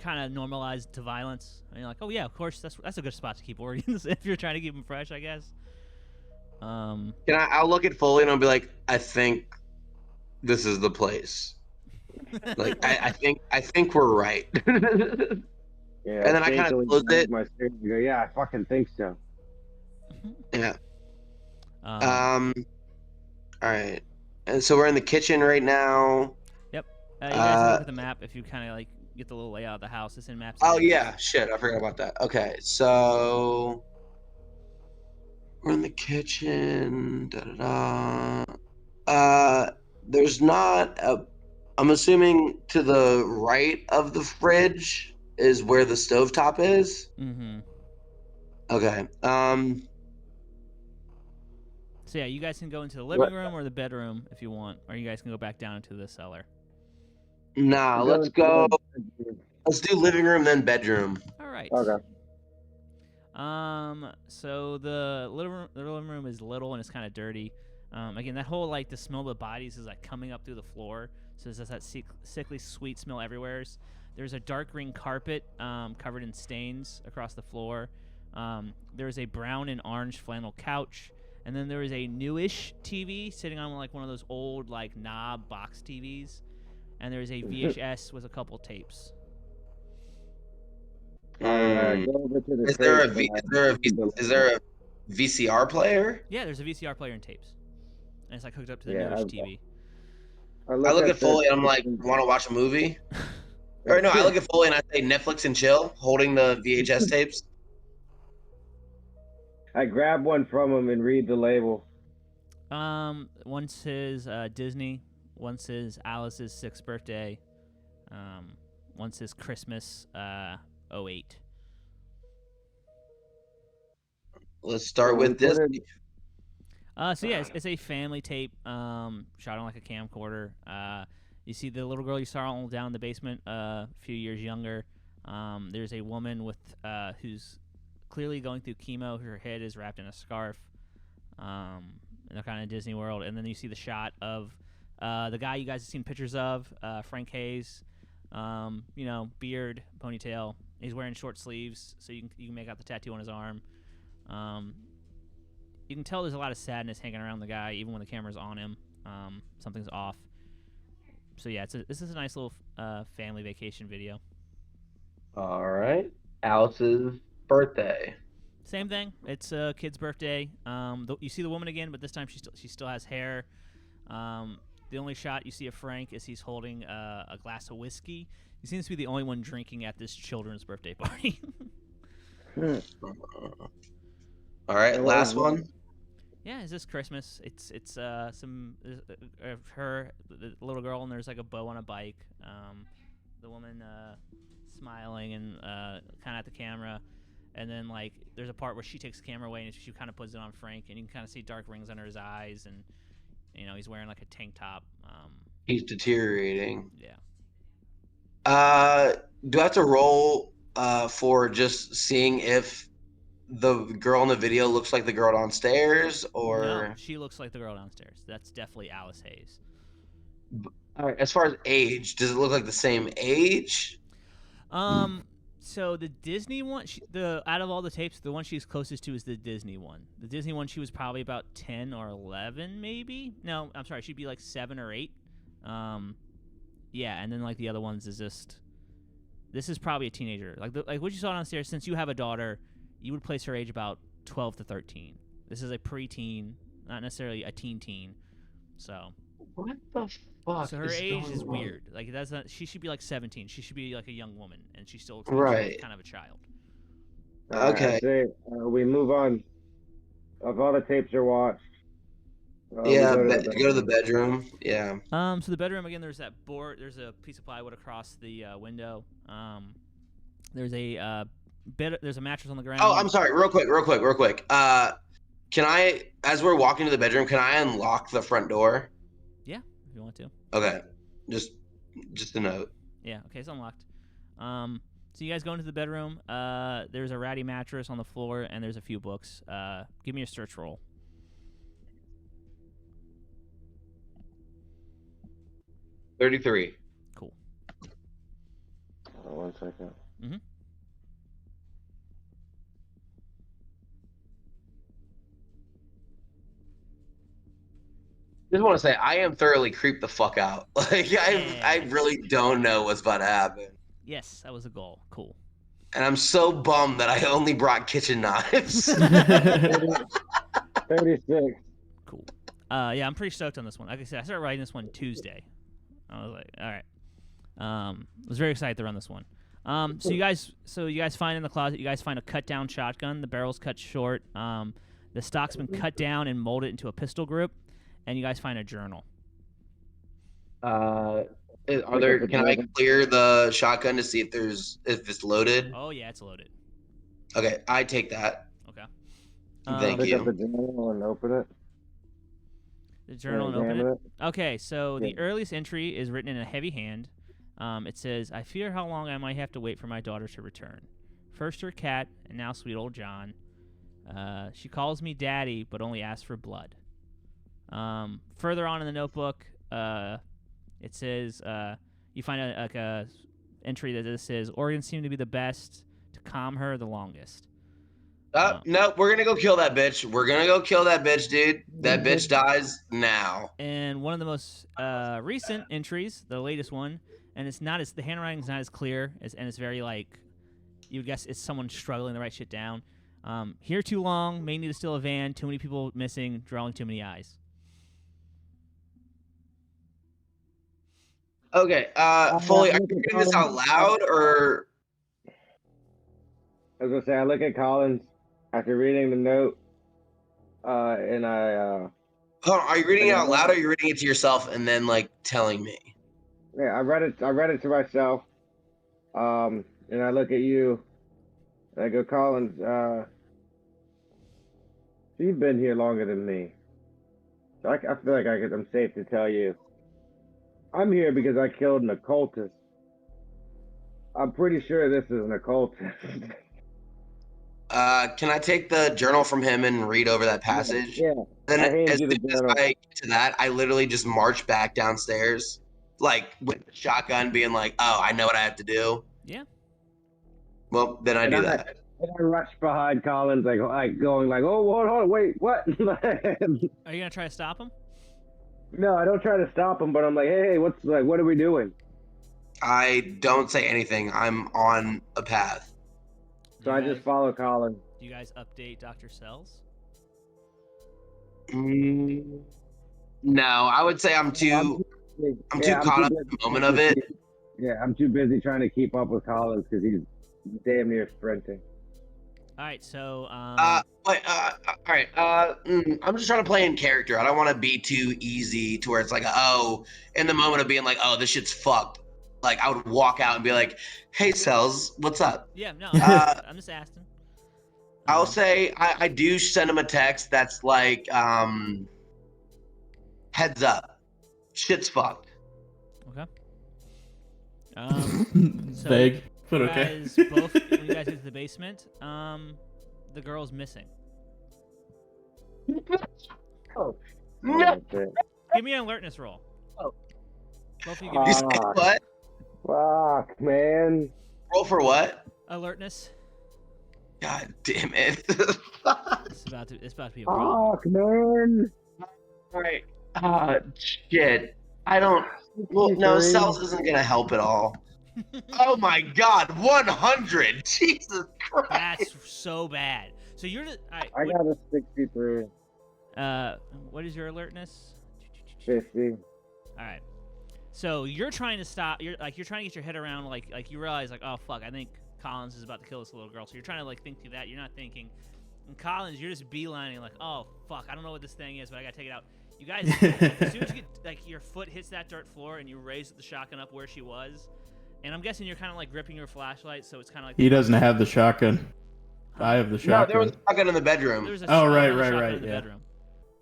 Speaker 4: kind of normalized to violence. And you're like, oh yeah, of course, that's a good spot to keep organs if you're trying to keep them fresh, I guess.
Speaker 3: I'll look at Foley and I'll be like, I think this is the place. Like, I think we're right.
Speaker 2: Yeah,
Speaker 3: And then I kinda
Speaker 2: shakily
Speaker 3: close
Speaker 2: grab
Speaker 3: it.
Speaker 2: my cigarette and go, yeah, I fucking think so.
Speaker 3: Yeah.
Speaker 4: Um,
Speaker 3: All right. And so we're in the kitchen right now.
Speaker 4: you guys can look at the map if you kind of like get the little layout of the house. It's in maps.
Speaker 3: Oh yeah, shit, I forgot about that. Okay, so we're in the kitchen. There's not a. I'm assuming to the right of the fridge is where the stovetop is.
Speaker 4: Mm-hmm.
Speaker 3: Okay.
Speaker 4: So yeah, you guys can go into the living room or the bedroom if you want, or you guys can go back down into the cellar.
Speaker 3: Nah, let's go. Let's do living room then bedroom.
Speaker 4: All right.
Speaker 2: Okay.
Speaker 4: So the living room is little and it's kind of dirty. Again, that whole like the smell of the bodies is like coming up through the floor. So there's that sickly sweet smell everywhere. There's a dark green carpet covered in stains across the floor. There is a brown and orange flannel couch, and then there is a newish TV sitting on like one of those old like knob box TVs, and there is a VHS with a couple tapes.
Speaker 2: Go over to the
Speaker 3: Is there a
Speaker 2: tapes,
Speaker 3: V-
Speaker 2: and
Speaker 3: is there a V- is there a VCR player?
Speaker 4: Yeah, there's a VCR player and tapes, and it's like hooked up to the
Speaker 2: Yeah,
Speaker 4: newish
Speaker 2: I've-
Speaker 4: TV.
Speaker 3: I look at
Speaker 2: the
Speaker 3: Foley and I'm like,
Speaker 2: tapes.
Speaker 3: want to watch a movie? Or no, I look at Foley and I say Netflix and chill, holding the VHS tapes.
Speaker 2: I grab one from him and read the label.
Speaker 4: One says Disney, one says Alice's 6th birthday, one says Christmas 08.
Speaker 3: Let's start
Speaker 2: We
Speaker 3: with this.
Speaker 2: put it-
Speaker 4: So yeah, it's a family tape, shot on like a camcorder. You see the little girl you saw all down in the basement, a few years younger. There's a woman with who's clearly going through chemo. Her head is wrapped in a scarf. And they're kind of Disney World. And then you see the shot of the guy you guys have seen pictures of, Frank Hayes. Beard, ponytail. He's wearing short sleeves, so you can make out the tattoo on his arm. You can tell there's a lot of sadness hanging around the guy, even when the camera's on him. Something's off. So yeah, this is a nice little family vacation video.
Speaker 3: All right, Alice's birthday.
Speaker 4: Same thing. It's a kid's birthday. You see the woman again, but this time she still has hair. The only shot you see of Frank is he's holding a glass of whiskey. He seems to be the only one drinking at this children's birthday party.
Speaker 3: All right, last one.
Speaker 4: Yeah, it's just Christmas. It's some of her, the little girl, and there's like a bow on a bike. The woman smiling and kind of at the camera, and then like there's a part where she takes the camera away and she kind of puts it on Frank, and you can kind of see dark rings under his eyes, and he's wearing like a tank top.
Speaker 3: He's deteriorating.
Speaker 4: Yeah.
Speaker 3: Do I have to roll for just seeing if the girl in the video looks like the girl downstairs, or
Speaker 4: No, she looks like the girl downstairs. That's definitely Alice Hayes.
Speaker 3: all right, as far as age, does it look like the same age?
Speaker 4: So the Disney one, out of all the tapes, the one she's closest to is the Disney one. The Disney one, she was probably about 10 or 11, maybe. No, I'm sorry, she'd be like 7 or 8. Yeah, and then like the other ones is just. This is probably a teenager. Like what you saw downstairs. Since you have a daughter, you would place her age about 12 to 13. This is a preteen, not necessarily a teen. So.
Speaker 3: What the fuck?
Speaker 4: So her age is weird. Like that's not. She should be like 17. She should be like a young woman, and she still looks like
Speaker 3: Right.
Speaker 4: she's kind of a child.
Speaker 3: Okay.
Speaker 2: I say, we move on. Of all the tapes are watched.
Speaker 3: Yeah,
Speaker 2: we
Speaker 3: go to the bedroom. Yeah.
Speaker 4: So the bedroom again. There's that board. There's a piece of plywood across the window. There's a bed. There's a mattress on the ground.
Speaker 3: Oh, I'm sorry. Real quick. Can I, as we're walking to the bedroom, can I unlock the front door?
Speaker 4: Yeah, if you want to.
Speaker 3: Okay. Just a note.
Speaker 4: Yeah. Okay, it's unlocked. So you guys go into the bedroom. There's a ratty mattress on the floor, and there's a few books. Give me a search roll.
Speaker 3: 33.
Speaker 4: Cool.
Speaker 2: 1 second.
Speaker 4: Mm-hmm.
Speaker 3: Just want to say I am thoroughly creeped the fuck out. Like I really don't know what's about to happen,
Speaker 4: Yes, that was a goal. Cool.
Speaker 3: and I'm so bummed that I only brought kitchen knives.
Speaker 2: 36.
Speaker 4: Cool. Yeah, I'm pretty stoked on this one. Like I said, I started writing this one Tuesday. I was like, all right. I was very excited to run this one. So you guys find in the closet, you guys find a cut down shotgun. The barrel's cut short. The stock's been cut down and molded into a pistol grip, and you guys find a journal.
Speaker 3: Can I clear the shotgun to see if it's loaded?
Speaker 4: Oh yeah, it's loaded.
Speaker 3: Okay, I take that.
Speaker 4: Okay.
Speaker 3: Thank
Speaker 2: Pick
Speaker 3: you.
Speaker 2: up the journal and open it.
Speaker 4: The journal and
Speaker 2: Examine
Speaker 4: open it. Okay, so the earliest entry is written in a heavy hand. It says, "I fear how long I might have to wait for my daughter to return. First her cat, and now sweet old John. She calls me daddy, but only asks for blood." Further on in the notebook, it says you find a entry that says, "Organs seem to be the best to calm her the longest."
Speaker 3: No, we're gonna go kill that bitch. We're gonna go kill that bitch, dude. That bitch dies now.
Speaker 4: And one of the most recent entries, the latest one, and it's not as the handwriting's not as clear, and it's very like you would guess it's someone struggling to write shit down. Here too long, may need to steal a van, too many people missing, drawing too many eyes.
Speaker 3: Okay, Foley, are you reading this out loud or?
Speaker 2: I was gonna say I look at Collins after reading the note, and I
Speaker 3: Hold on, are you reading it out loud or are you reading it to yourself and then like telling me?
Speaker 2: yeah, I read it to myself, and I look at you, and I go, Collins, you've been here longer than me, so I feel like I'm safe to tell you, I'm here because I killed an occultist. I'm pretty sure this is an occultist.
Speaker 3: Can I take the journal from him and read over that passage?
Speaker 2: Yeah.
Speaker 3: Then
Speaker 2: I hand
Speaker 3: as
Speaker 2: you
Speaker 3: soon
Speaker 2: the
Speaker 3: as
Speaker 2: journal.
Speaker 3: I get to that, I literally just march back downstairs, like with the shotgun, being like, "Oh, I know what I have to do."
Speaker 4: Yeah.
Speaker 3: Well, then I do that.
Speaker 2: And I rush behind Collins, like going like, oh, hold on, wait, what?
Speaker 4: Are you gonna try to stop him?
Speaker 2: No, I don't try to stop him, but I'm like, hey, what are we doing?
Speaker 3: I don't say anything. I'm on a path.
Speaker 2: So I just follow Collins.
Speaker 4: Do you guys update Dr. Sells?
Speaker 3: No, I would say I'm too caught up in the moment of it.
Speaker 2: Yeah, I'm too busy trying to keep up with Collins because he's damn near sprinting.
Speaker 4: All right, so
Speaker 3: all right. I'm just trying to play in character. I don't want to be too easy to where it's like, oh, in the moment of being like, oh, this shit's fucked. Like I would walk out and be like, hey, Cells, what's up?
Speaker 4: yeah, no, I'm just asking.
Speaker 3: I'll say I do send him a text that's like, heads up, shit's fucked.
Speaker 4: Okay. So
Speaker 5: Vague, but
Speaker 4: you
Speaker 5: okay.
Speaker 4: guys both, when you guys get to the basement, the girl's missing.
Speaker 3: Oh,
Speaker 2: No.
Speaker 4: Give me an alertness roll.
Speaker 3: Oh.
Speaker 4: Both of you give me
Speaker 3: You say what?
Speaker 2: Fuck, man.
Speaker 3: Roll for what?
Speaker 4: alertness.
Speaker 3: God damn it.
Speaker 4: It's about to be a problem.
Speaker 2: Fuck, man.
Speaker 3: All right. Shit. I don't. Well, no, Cells isn't gonna help at all. Oh my God, 100. Jesus Christ.
Speaker 4: That's so bad. So you're all right,
Speaker 2: I got a 63.
Speaker 4: what is your alertness?
Speaker 2: 50.
Speaker 4: All right. So you're trying to stop. You're trying to get your head around. Like you realize like, oh fuck, I think Collins is about to kill this little girl. So you're trying to like think through that. You're not thinking. And Collins, you're just beelining like, oh fuck, I don't know what this thing is, but I gotta take it out. You guys, as soon as you get like your foot hits that dirt floor and you raise the shotgun up where she was, and I'm guessing you're kind of like gripping your flashlight, so it's kind of like
Speaker 5: He doesn't have the shotgun. I have the
Speaker 3: No,
Speaker 5: shotgun.
Speaker 3: there was a shotgun in the bedroom.
Speaker 4: There's a
Speaker 5: Oh, right,
Speaker 4: shotgun
Speaker 5: right,
Speaker 4: in the
Speaker 5: yeah.
Speaker 4: bedroom.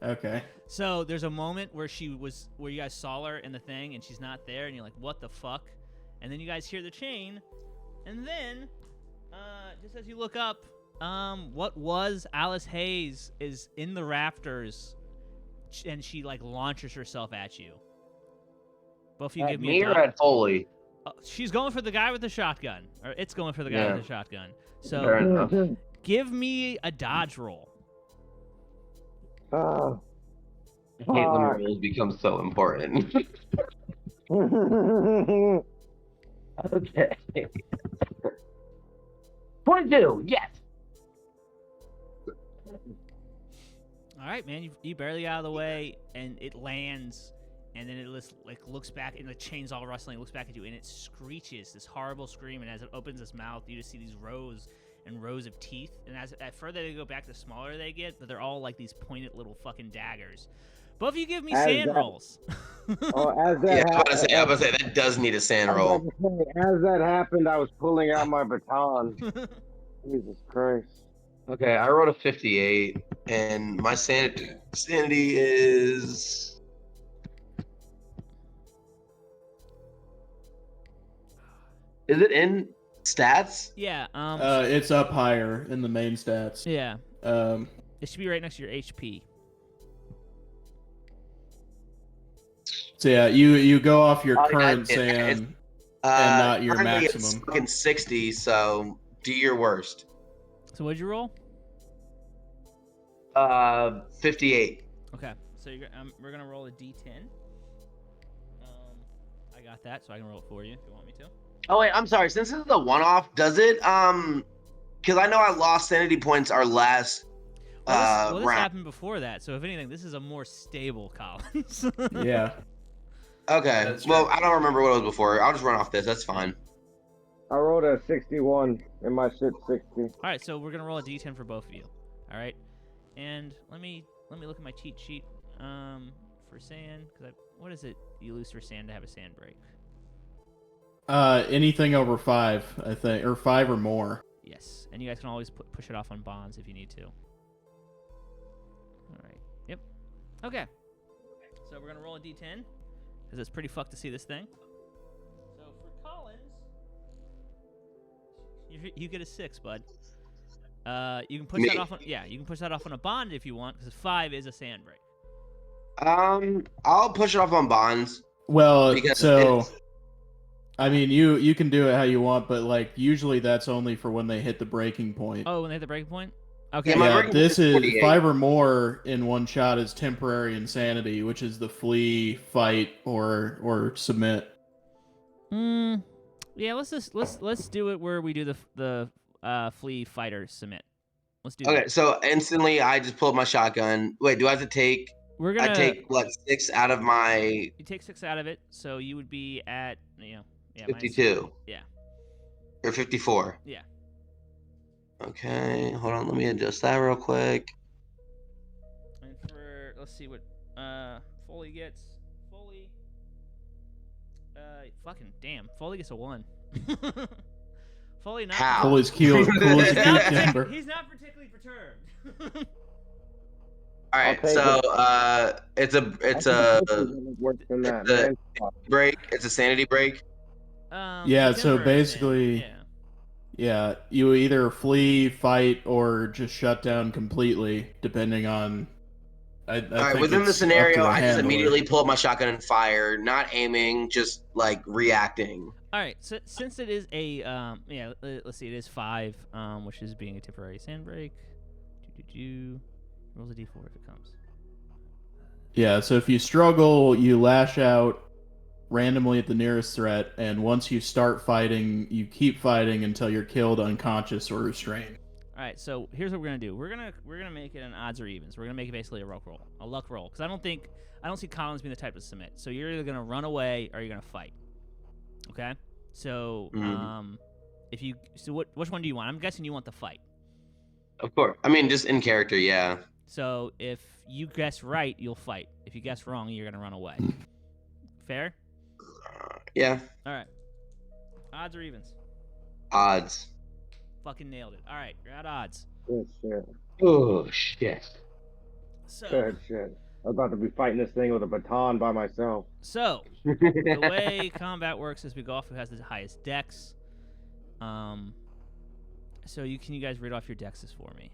Speaker 5: Okay.
Speaker 4: So there's a moment where where you guys saw her in the thing, and she's not there, and you're like, what the fuck? And then you guys hear the chain, and then, just as you look up, what was Alice Hayes is in the rafters, and she like launches herself at you. Both of you give me
Speaker 3: Me
Speaker 4: a
Speaker 3: or
Speaker 4: dodge.
Speaker 3: at Foley?
Speaker 4: She's going for the guy with the shotgun, or it's going for the guy
Speaker 3: Yeah.
Speaker 4: with the shotgun.
Speaker 3: Fair
Speaker 4: So
Speaker 3: enough.
Speaker 4: give me a dodge roll.
Speaker 2: Oh.
Speaker 3: I hate when rules become so important. Okay. 22, yes.
Speaker 4: All right, man. You barely got out of the way, and it lands, and then it looks back, and the chain's all rustling. It looks back at you, and it screeches this horrible scream. And as it opens its mouth, you just see these rows and rows of teeth. And as at further they go back, the smaller they get. But they're all like these pointed little fucking daggers. Both of you give me sand rolls.
Speaker 2: Oh, as that
Speaker 3: Yeah, I was
Speaker 2: happened,
Speaker 3: about to say that does need a sand roll.
Speaker 2: as that happened, I was pulling out my baton. Jesus Christ.
Speaker 3: Okay, I rolled a 58, and my sanity is. Is it in stats?
Speaker 4: Yeah.
Speaker 5: It's up higher in the main stats.
Speaker 4: Yeah. It should be right next to your HP.
Speaker 5: So yeah, you go off your
Speaker 3: Oh, yeah,
Speaker 5: current
Speaker 3: it's-
Speaker 5: sand and not your
Speaker 3: currently it's
Speaker 5: maximum.
Speaker 3: fucking 60, so do your worst.
Speaker 4: So what'd you roll?
Speaker 3: 58.
Speaker 4: Okay, so we're gonna roll a d10. I got that, so I can roll it for you if you want me to.
Speaker 3: Oh wait, I'm sorry. Since this is a one-off, does it because I know I lost sanity points our last
Speaker 4: This
Speaker 3: round.
Speaker 4: happened before that, so if anything, this is a more stable Collins.
Speaker 5: Yeah.
Speaker 3: Okay.
Speaker 5: That's
Speaker 3: Well,
Speaker 5: right.
Speaker 3: I don't remember what it was before. I'll just run off this. That's fine.
Speaker 2: I rolled a 61 and my shit's 60.
Speaker 4: All right, so we're gonna roll a d10 for both of you. All right, and let me look at my cheat sheet for sand because what is it you lose for sand to have a sand break?
Speaker 5: Anything over 5, I think, or 5 or more.
Speaker 4: Yes, and you guys can always push it off on bonds if you need to. All right. Yep. Okay. So we're gonna roll a d10 because it's pretty fucked to see this thing. So for Collins, you get a 6, bud. You can push
Speaker 3: Me?
Speaker 4: that off. You can push that off on a bond if you want because 5 is a sand break.
Speaker 3: I'll push it off on bonds.
Speaker 5: Well,
Speaker 3: Because
Speaker 5: so
Speaker 3: it's-
Speaker 5: I mean, you can do it how you want, but like usually that's only for when they hit the breaking point.
Speaker 4: Oh, when they hit the breaking point. Okay.
Speaker 3: Yeah, my
Speaker 5: Yeah,
Speaker 3: breaking
Speaker 5: this
Speaker 3: point is
Speaker 5: is
Speaker 3: 48.
Speaker 5: 5 or more in one shot is temporary insanity, which is the flee, fight, or submit.
Speaker 4: Yeah. Let's do it where we do the flea fighter submit. Let's do
Speaker 3: Okay,
Speaker 4: that.
Speaker 3: so instantly I just pulled my shotgun. Wait, do I have to take?
Speaker 4: We're gonna
Speaker 3: I take what 6 out of my
Speaker 4: You take 6 out of it, so you would be at minus-
Speaker 3: 52
Speaker 4: yeah.
Speaker 3: or 54.
Speaker 4: Yeah.
Speaker 3: Okay, hold on. Let me adjust that real quick.
Speaker 4: And for let's see what Foley gets. Foley. Fucking damn. Foley gets a 1. Foley not.
Speaker 3: How?
Speaker 5: Cool as cute, cool as
Speaker 4: He's
Speaker 5: a
Speaker 4: not,
Speaker 5: cucumber.
Speaker 4: he's not particularly perturbed.
Speaker 3: All right,
Speaker 2: take
Speaker 3: so
Speaker 2: it.
Speaker 3: it's a
Speaker 2: Worse than that.
Speaker 3: it's a-
Speaker 2: man.
Speaker 3: break. It's a sanity break.
Speaker 5: Yeah, so
Speaker 4: temporary
Speaker 5: basically-
Speaker 4: thing,
Speaker 5: Yeah, you either flee, fight, or just shut down completely, depending on. I
Speaker 3: All right,
Speaker 5: think
Speaker 3: within the
Speaker 5: it's up to
Speaker 3: scenario,
Speaker 5: the
Speaker 3: I just
Speaker 5: handler.
Speaker 3: immediately pull up my shotgun and fire, not aiming, just like reacting.
Speaker 4: All right, so since it is a let's see, it is 5, which is being a temporary sand break. Rolls a d4 if it comes.
Speaker 5: Yeah, so if you struggle, you lash out randomly at the nearest threat, and once you start fighting, you keep fighting until you're killed, unconscious, or restrained.
Speaker 4: All right, so here's what we're gonna do. We're gonna make it an odds or evens. We're gonna make it basically a luck roll, because I don't see Collins being the type to submit. So you're either gonna run away or you're gonna fight. Okay. So which one do you want? I'm guessing you want the fight.
Speaker 3: Of course. I mean, just in character, yeah.
Speaker 4: So if you guess right, you'll fight. If you guess wrong, you're gonna run away. Fair?
Speaker 3: Yeah.
Speaker 4: All right. Odds or evens?
Speaker 3: Odds.
Speaker 4: Fucking nailed it. All right, you're at odds.
Speaker 2: Good shit.
Speaker 3: Oh shit.
Speaker 4: So,
Speaker 2: Good shit. I'm about to be fighting this thing with a baton by myself.
Speaker 4: the way combat works is we go off who has the highest dex. So you guys read off your dexes for me?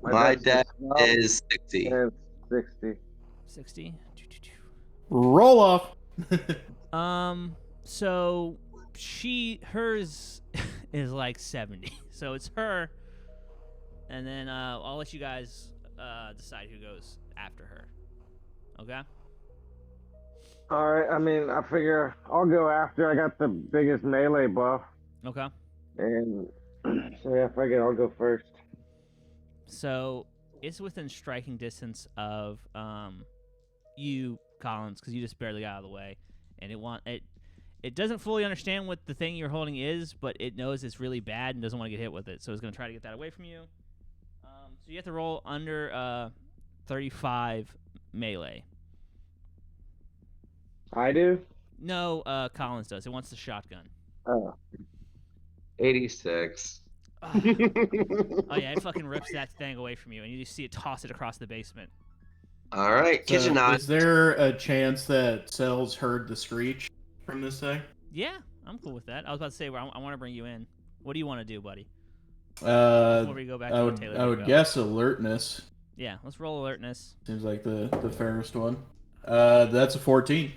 Speaker 3: My
Speaker 2: dex
Speaker 3: deck
Speaker 2: is 12
Speaker 3: is 60.
Speaker 2: and 60.
Speaker 4: 60.
Speaker 5: Roll off.
Speaker 4: So hers is like 70. So it's her, and then I'll let you guys decide who goes after her. Okay.
Speaker 2: All right. I mean, I figure I'll go after. I got the biggest melee buff,
Speaker 4: Okay.
Speaker 2: and so yeah, I figure I'll go first.
Speaker 4: So it's within striking distance of you, Collins, because you just barely got out of the way, and it doesn't fully understand what the thing you're holding is, but it knows it's really bad and doesn't want to get hit with it, so it's going to try to get that away from you. So you have to roll under 35 melee.
Speaker 2: I do.
Speaker 4: No, Collins does. It wants the shotgun.
Speaker 2: Oh,
Speaker 3: 86.
Speaker 4: Oh yeah, it fucking rips that thing away from you, and you just see it toss it across the basement.
Speaker 3: All right, kitchen
Speaker 5: So,
Speaker 3: knife.
Speaker 5: is there a chance that Cells heard the screech from this thing?
Speaker 4: Yeah, I'm cool with that. I was about to say, I want to bring you in. What do you want to do, buddy?
Speaker 5: Uh,
Speaker 4: Before we go back to
Speaker 5: I
Speaker 4: what
Speaker 5: would,
Speaker 4: Taylor
Speaker 5: I
Speaker 4: did
Speaker 5: would
Speaker 4: go.
Speaker 5: guess alertness.
Speaker 4: Yeah, let's roll alertness.
Speaker 5: Seems like the fairest one. That's a 14.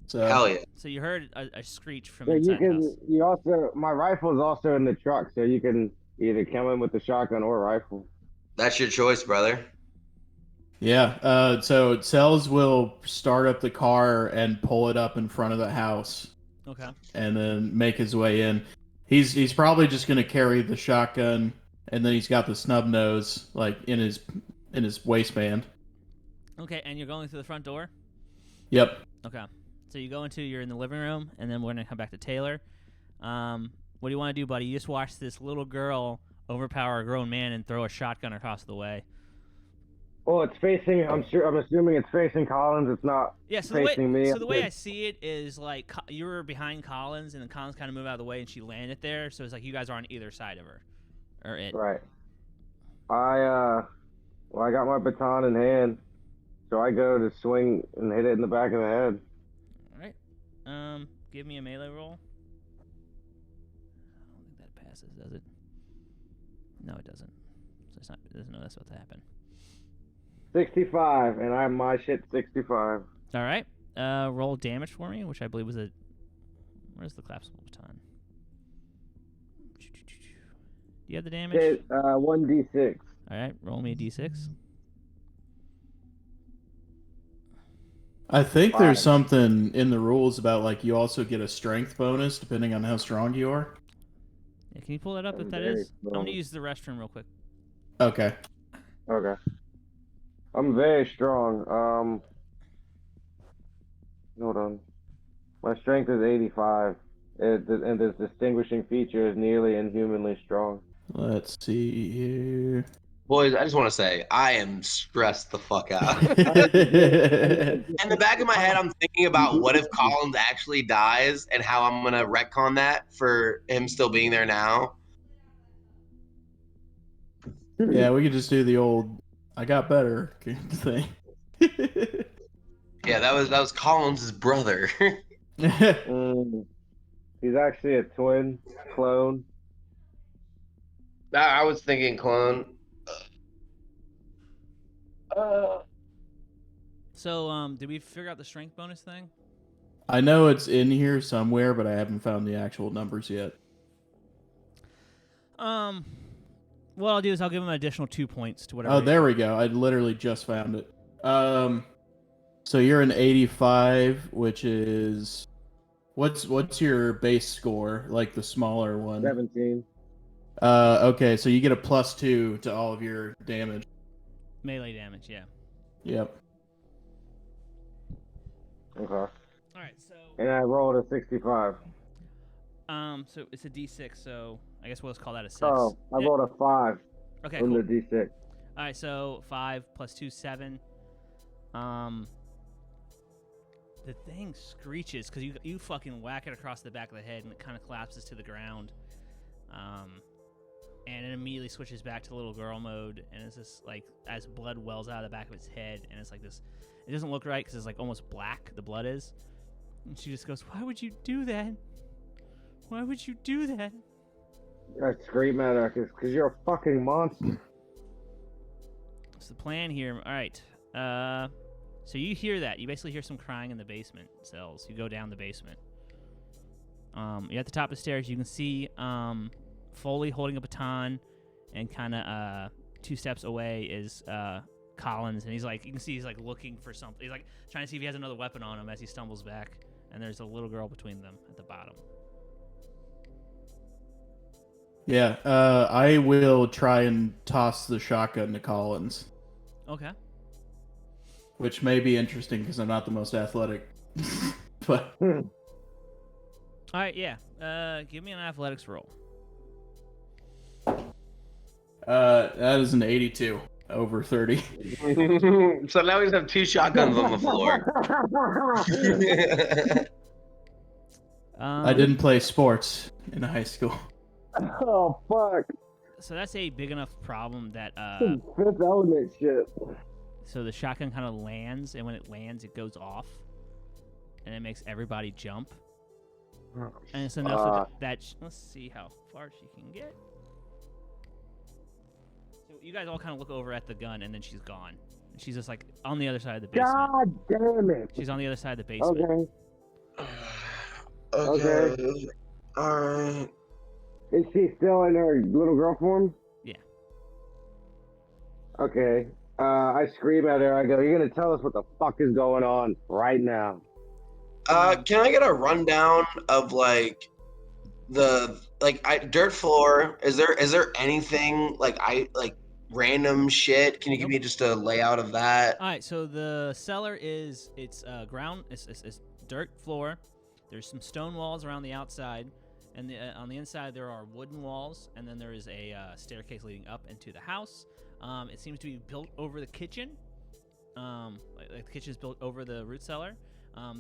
Speaker 5: So
Speaker 3: Hell yeah.
Speaker 4: So you heard a screech from
Speaker 2: so you
Speaker 4: inside the house.
Speaker 2: can. You also. My rifle's also in the truck, so you can either come in with the shotgun or rifle.
Speaker 3: That's your choice, brother.
Speaker 5: Yeah. So Cells will start up the car and pull it up in front of the house,
Speaker 4: Okay.
Speaker 5: and then make his way in. He's probably just gonna carry the shotgun, and then he's got the snub nose like in his waistband.
Speaker 4: Okay, and you're going through the front door?
Speaker 5: Yep.
Speaker 4: Okay. So you're in the living room, and then we're going to come back to Taylor. What do you want to do, buddy? You just watch this little girl overpower a grown man and throw a shotgun across the way.
Speaker 2: Well, it's facing. I'm assuming it's facing Collins. It's not
Speaker 4: Yeah, so
Speaker 2: facing me.
Speaker 4: the way I see it is like you were behind Collins, and then Collins kind of moved out of the way, and she landed there. So it's like you guys are on either side of her, or it.
Speaker 2: Right. I got my baton in hand, so I go to swing and hit it in the back of the head.
Speaker 4: All right. Give me a melee roll. I don't think that passes, does it? No, it doesn't. So it's not. It doesn't know that's about to happen.
Speaker 2: 65, and I'm my shit 65.
Speaker 4: All right. Roll damage for me, which I believe was a. Where's the collapsible baton? Do you have the damage?
Speaker 2: Okay, 1d6.
Speaker 4: All right. Roll me a d6.
Speaker 5: I think
Speaker 2: 5.
Speaker 5: there's something in the rules about like you also get a strength bonus depending on how strong you are.
Speaker 4: Yeah, can you pull that up if
Speaker 2: I'm
Speaker 4: that
Speaker 2: very
Speaker 4: is? I'm
Speaker 2: strong.
Speaker 4: gonna use the restroom real quick.
Speaker 5: Okay.
Speaker 2: Okay. I'm very strong. Hold on. My strength is 85. And this distinguishing feature is nearly inhumanly strong.
Speaker 5: Let's see here.
Speaker 3: Boys, I just want to say I am stressed the fuck out. In the back of my head, I'm thinking about what if Collins actually dies and how I'm gonna retcon that for him still being there now.
Speaker 5: Yeah, we could just do the old "I got better" thing.
Speaker 3: Yeah, that was Collins' brother.
Speaker 2: He's actually a twin clone.
Speaker 3: I was thinking clone.
Speaker 4: So, did we figure out the strength bonus thing?
Speaker 5: I know it's in here somewhere, but I haven't found the actual numbers yet.
Speaker 4: What I'll do is I'll give him an additional 2 points to whatever.
Speaker 5: Oh, there we go. I literally just found it. So you're an 85, which is what's your base score? Like the smaller one.
Speaker 2: 17.
Speaker 5: Okay, so you get a +2 to all of your damage.
Speaker 4: Melee damage, yeah.
Speaker 5: Yep.
Speaker 2: Okay.
Speaker 4: All right, so
Speaker 2: And I rolled a 65.
Speaker 4: so it's a D6, so I guess we'll just call that a 6.
Speaker 2: Oh, I
Speaker 4: Yeah.
Speaker 2: rolled a 5
Speaker 4: Okay,
Speaker 2: on
Speaker 4: cool.
Speaker 2: the d6.
Speaker 4: All right, so 5 + 2, 7. The thing screeches because you fucking whack it across the back of the head and it kind of collapses to the ground. And it immediately switches back to little girl mode, and it's just like as blood wells out of the back of its head, and it's like this. It doesn't look right because it's like almost black. The blood is, and she just goes, "Why would you do that? Why would you do that?"
Speaker 2: I scream at her because you're a fucking monster.
Speaker 4: So the plan here. All right. So you hear that? You basically hear some crying in the basement cells. You go down the basement. You're at the top of the stairs. You can see Foley holding a baton, and kind of 2 steps away is Collins, and he's like, you can see he's like looking for something. He's like trying to see if he has another weapon on him as he stumbles back, and there's a little girl between them at the bottom.
Speaker 5: Yeah, I will try and toss the shotgun to Collins,
Speaker 4: Okay.
Speaker 5: which may be interesting because I'm not the most athletic. But
Speaker 4: All right, yeah. Give me an athletics roll.
Speaker 5: that is an 82 over 30.
Speaker 3: So now we just have 2 shotguns on the floor.
Speaker 5: I didn't play sports in high school.
Speaker 2: Oh, fuck.
Speaker 4: So that's a big enough problem that
Speaker 2: Fifth element shit.
Speaker 4: so the shotgun kind of lands, and when it lands, it goes off, and it makes everybody jump. And it's enough that let's see how far she can get. So you guys all kind of look over at the gun, and then she's gone. She's just like on the other side of the basement.
Speaker 2: God damn it.
Speaker 4: She's on the other side of the basement.
Speaker 2: Okay.
Speaker 3: Okay. Alright.
Speaker 2: Is she still in her little girl form?
Speaker 4: Yeah.
Speaker 2: Okay. I scream at her. I go, "You're gonna tell us what the fuck is going on right now."
Speaker 3: Can I get a rundown of like dirt floor? Is there anything like random shit? Can you give me just a layout of that?
Speaker 4: All right, so the cellar it's ground, it's dirt floor. There's some stone walls around the outside, and on the inside there are wooden walls, and then there is a staircase leading up into the house. It seems to be built over the kitchen. Like the kitchen is built over the root cellar.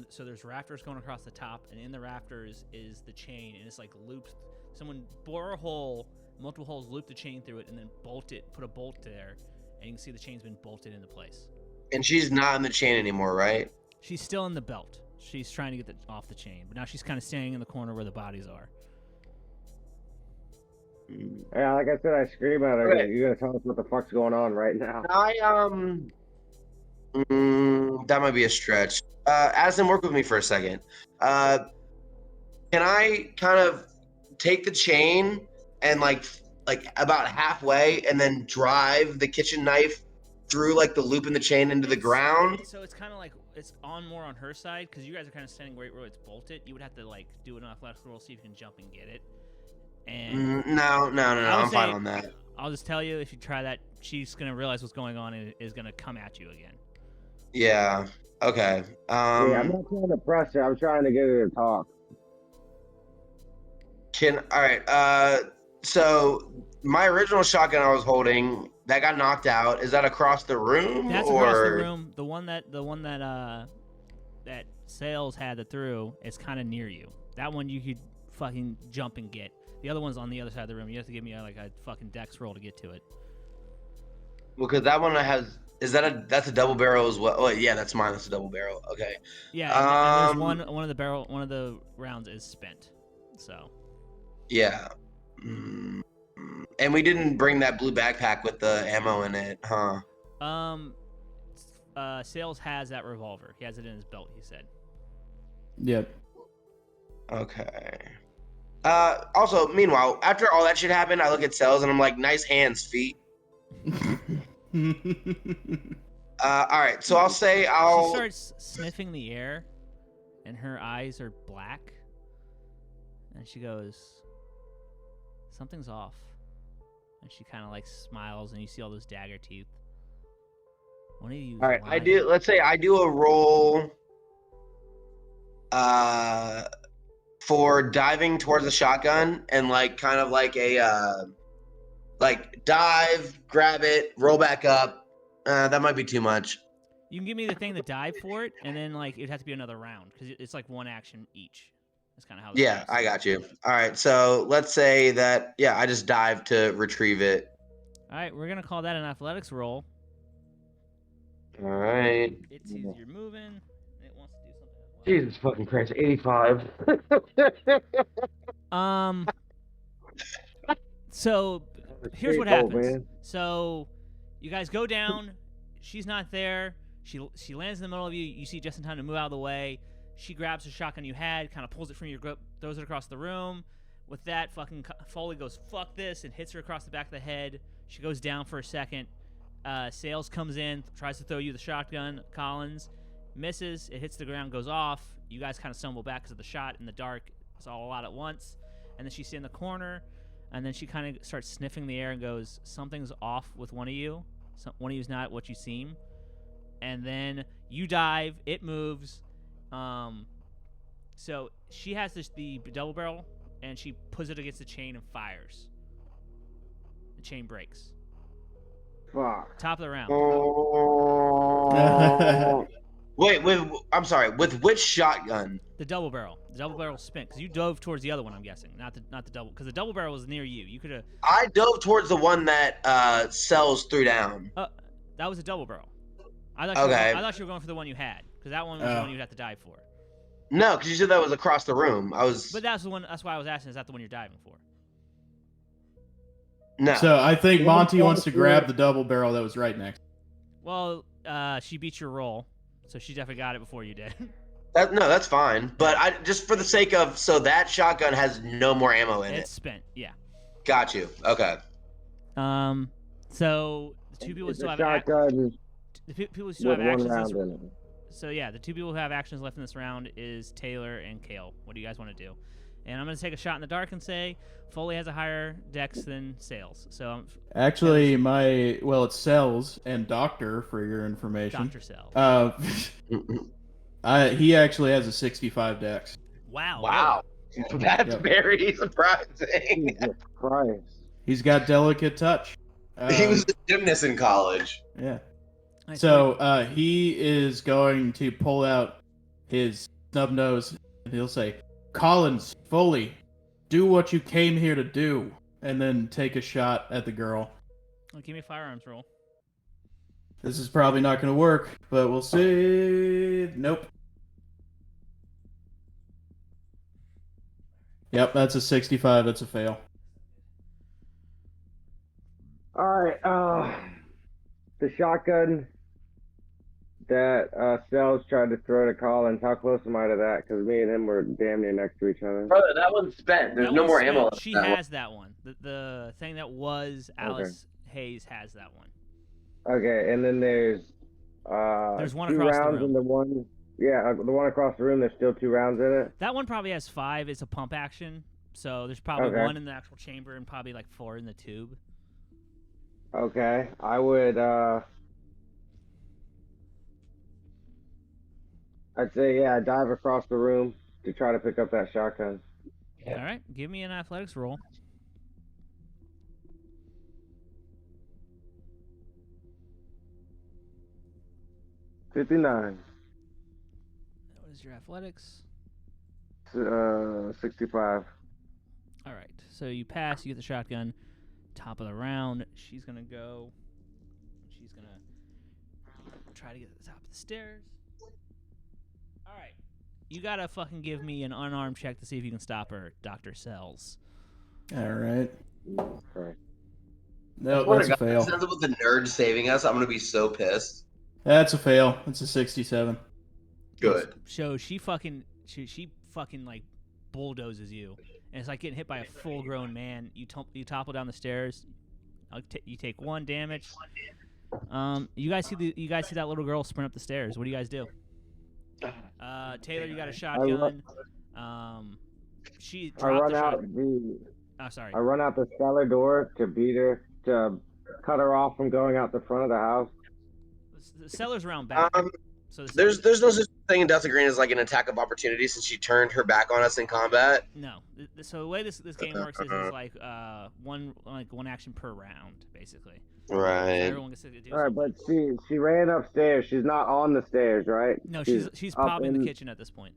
Speaker 4: So there's rafters going across the top, and in the rafters is the chain, and it's like looped. Someone bore a hole, multiple holes, loop the chain through it, and then put a bolt there, and you can see the chain's been bolted into place.
Speaker 3: And she's not in the chain anymore, right?
Speaker 4: She's still in the belt. She's trying to get off the chain, but now she's kind of standing in the corner where the bodies are.
Speaker 2: Yeah, like I said, I scream at her.
Speaker 3: Okay.
Speaker 2: You're gonna tell us what the fuck's going on right now.
Speaker 3: That might be a stretch. Addison, work with me for a second. Can I kind of take the chain and like about halfway, and then drive the kitchen knife through like the loop in the chain into the ground?
Speaker 4: So it's kind of like it's more on her side because you guys are kind of standing right where it's bolted. You would have to like do an athletics roll, see if you can jump and get it. And
Speaker 3: No, I'm fine on that.
Speaker 4: I'll just tell you, if you try that, she's gonna realize what's going on and is gonna come at you again.
Speaker 3: Yeah. Okay.
Speaker 2: Yeah, I'm not trying to press her. I'm trying to get her to talk.
Speaker 3: All right. So my original shotgun I was holding that got knocked out. Is that across the room?
Speaker 4: That's
Speaker 3: or...
Speaker 4: across the room. The one that Sales had that threw is kind of near you. That one you could fucking jump and get. The other one's on the other side of the room. You have to give me a fucking dex roll to get to it.
Speaker 3: Because that one has. That's a double barrel as well? Oh yeah, that's mine. That's a double barrel. Okay.
Speaker 4: Yeah. And there's one of the rounds is spent. So.
Speaker 3: Yeah. And we didn't bring that blue backpack with the ammo in it, huh?
Speaker 4: Sales has that revolver. He has it in his belt, he said.
Speaker 5: Yep.
Speaker 3: Okay. Also, meanwhile, after all that shit happened, I look at Sales and I'm like, nice hands, feet. All right, so I'll say
Speaker 4: She starts sniffing the air, and her eyes are black. And she goes, something's off. And she kind of like smiles, and you see all those dagger teeth. One of you.
Speaker 3: All right, let's say I do a roll for diving towards the shotgun, and like kind of like a like dive, grab it, roll back up. That might be too much.
Speaker 4: You can give me the thing to dive for it, and then like it'd have to be another round because it's like one action each. That's kind of how.
Speaker 3: Yeah, I got you. All right, so let's say that I just dive to retrieve it.
Speaker 4: All right, we're gonna call that an athletics roll.
Speaker 3: All right.
Speaker 4: It sees you're moving. And it wants to do something as well.
Speaker 2: Jesus fucking Christ, 85.
Speaker 4: So here's what happens. So you guys go down. She's not there. She lands in the middle of you. You see just in time to move out of the way. She grabs the shotgun you had, kind of pulls it from your grip, throws it across the room. With that, fucking Foley goes, fuck this, and hits her across the back of the head. She goes down for a second. Sales comes in, tries to throw you the shotgun. Collins misses. It hits the ground, goes off. You guys kind of stumble back because of the shot in the dark. It's all a lot at once. And then she's in the corner, and then she kind of starts sniffing the air and goes, something's off with one of you. One of you's not what you seem. And then you dive. It moves. So she has the double barrel, and she puts it against the chain and fires. The chain breaks.
Speaker 2: Fuck.
Speaker 4: Top of the round.
Speaker 3: Wait, I'm sorry. With which shotgun?
Speaker 4: The double barrel. The double barrel spent because you dove towards the other one. I'm guessing, not the double, because the double barrel was near you. You could have.
Speaker 3: I dove towards the one that Cells threw down.
Speaker 4: That was a double barrel. I thought you were going for the one you had, because that one was the one you'd have to dive for.
Speaker 3: No, because you said that was across the room.
Speaker 4: But that's the one. That's why I was asking. Is that the one you're diving for?
Speaker 3: No.
Speaker 5: So I think Monty wants to grab the double barrel that was right next.
Speaker 4: Well, she beat your roll, so she definitely got it before you did.
Speaker 3: No, that's fine. But I just for the sake of that shotgun has no more ammo in it.
Speaker 4: It's spent. Yeah.
Speaker 3: Got you. Okay.
Speaker 4: So two people
Speaker 2: It's
Speaker 4: still
Speaker 2: a
Speaker 4: have
Speaker 2: shotgun
Speaker 4: the people who still
Speaker 2: with
Speaker 4: have
Speaker 2: one
Speaker 4: actions.
Speaker 2: round in it.
Speaker 4: So yeah, the two people who have actions left in this round is Taylor and Kale. What do you guys want to do? And I'm gonna take a shot in the dark and say Foley has a higher dex than Sales. So
Speaker 5: Actually, it's Cells and Doctor for your information.
Speaker 4: Dr. Sales.
Speaker 5: He actually has a 65 dex.
Speaker 4: Wow.
Speaker 3: Wow. That's
Speaker 5: Yep.
Speaker 3: very surprising.
Speaker 2: Jesus Christ.
Speaker 5: He's got delicate touch.
Speaker 3: He was a gymnast in college.
Speaker 5: Yeah.
Speaker 4: Nice.
Speaker 5: So he is going to pull out his snub nose and he'll say, "Collins, Foley, do what you came here to do," and then take a shot at the girl.
Speaker 4: Give me a firearms roll.
Speaker 5: This is probably not going to work, but we'll see. Nope. Yep, that's a 65. That's a fail.
Speaker 2: All right. The shotgun that Cells tried to throw to Collins. How close am I to that? Because me and him were damn near next to each other.
Speaker 3: Brother, that one's spent. There's
Speaker 4: That
Speaker 3: no
Speaker 4: one's
Speaker 3: more
Speaker 4: spent.
Speaker 3: ammo left.
Speaker 4: She
Speaker 3: in that
Speaker 4: has that one. The thing that was Alice Hayes has that one.
Speaker 2: Okay, and then there's
Speaker 4: one
Speaker 2: 2
Speaker 4: across the
Speaker 2: rounds
Speaker 4: room.
Speaker 2: in the one. Yeah, the one across the room. There's still 2 rounds in it.
Speaker 4: That one probably has 5. It's a pump action. So there's probably
Speaker 2: Okay.
Speaker 4: 1 in the actual chamber and probably like 4 in the tube.
Speaker 2: Okay, I would. I'd say I dive across the room to try to pick up that shotgun.
Speaker 3: Yeah.
Speaker 4: All right, give me an athletics roll.
Speaker 2: $59.
Speaker 4: What is your athletics?
Speaker 2: 65.
Speaker 4: All right, so you pass. You get the shotgun. Top of the round. She's gonna go. She's gonna try to get to the top of the stairs. All right, you gotta fucking give me an unarmed check to see if you can stop her, Dr. Cells.
Speaker 5: All right.
Speaker 2: Okay.
Speaker 5: No,
Speaker 3: Swear
Speaker 5: that's
Speaker 3: to
Speaker 5: a
Speaker 3: God,
Speaker 5: fail.
Speaker 3: this ends up with the nerd saving us. I'm gonna be so pissed.
Speaker 5: That's a fail. That's a 67.
Speaker 3: Good.
Speaker 4: So she fucking like bulldozes you, and it's like getting hit by a full-grown man. You topple down the stairs. You take 1 damage. You guys see that little girl sprint up the stairs. What do you guys do? Taylor, you got a shotgun. She
Speaker 2: I
Speaker 4: dropped
Speaker 2: run
Speaker 4: the
Speaker 2: out
Speaker 4: shot.
Speaker 2: the.
Speaker 4: Oh, sorry.
Speaker 2: I run out the cellar door to beat her, to cut her off from going out the front of the house.
Speaker 4: The cellar's around back. So the
Speaker 3: There's no such thing in Delta Green as like an attack of opportunity since she turned her back on us in combat.
Speaker 4: No. So the way this game works is it's like one action per round, basically. So
Speaker 3: Right.
Speaker 4: everyone gets to do
Speaker 2: All right,
Speaker 4: something.
Speaker 2: but she ran upstairs. She's not on the stairs, right?
Speaker 4: No, she's
Speaker 2: up
Speaker 4: probably in the kitchen at this point.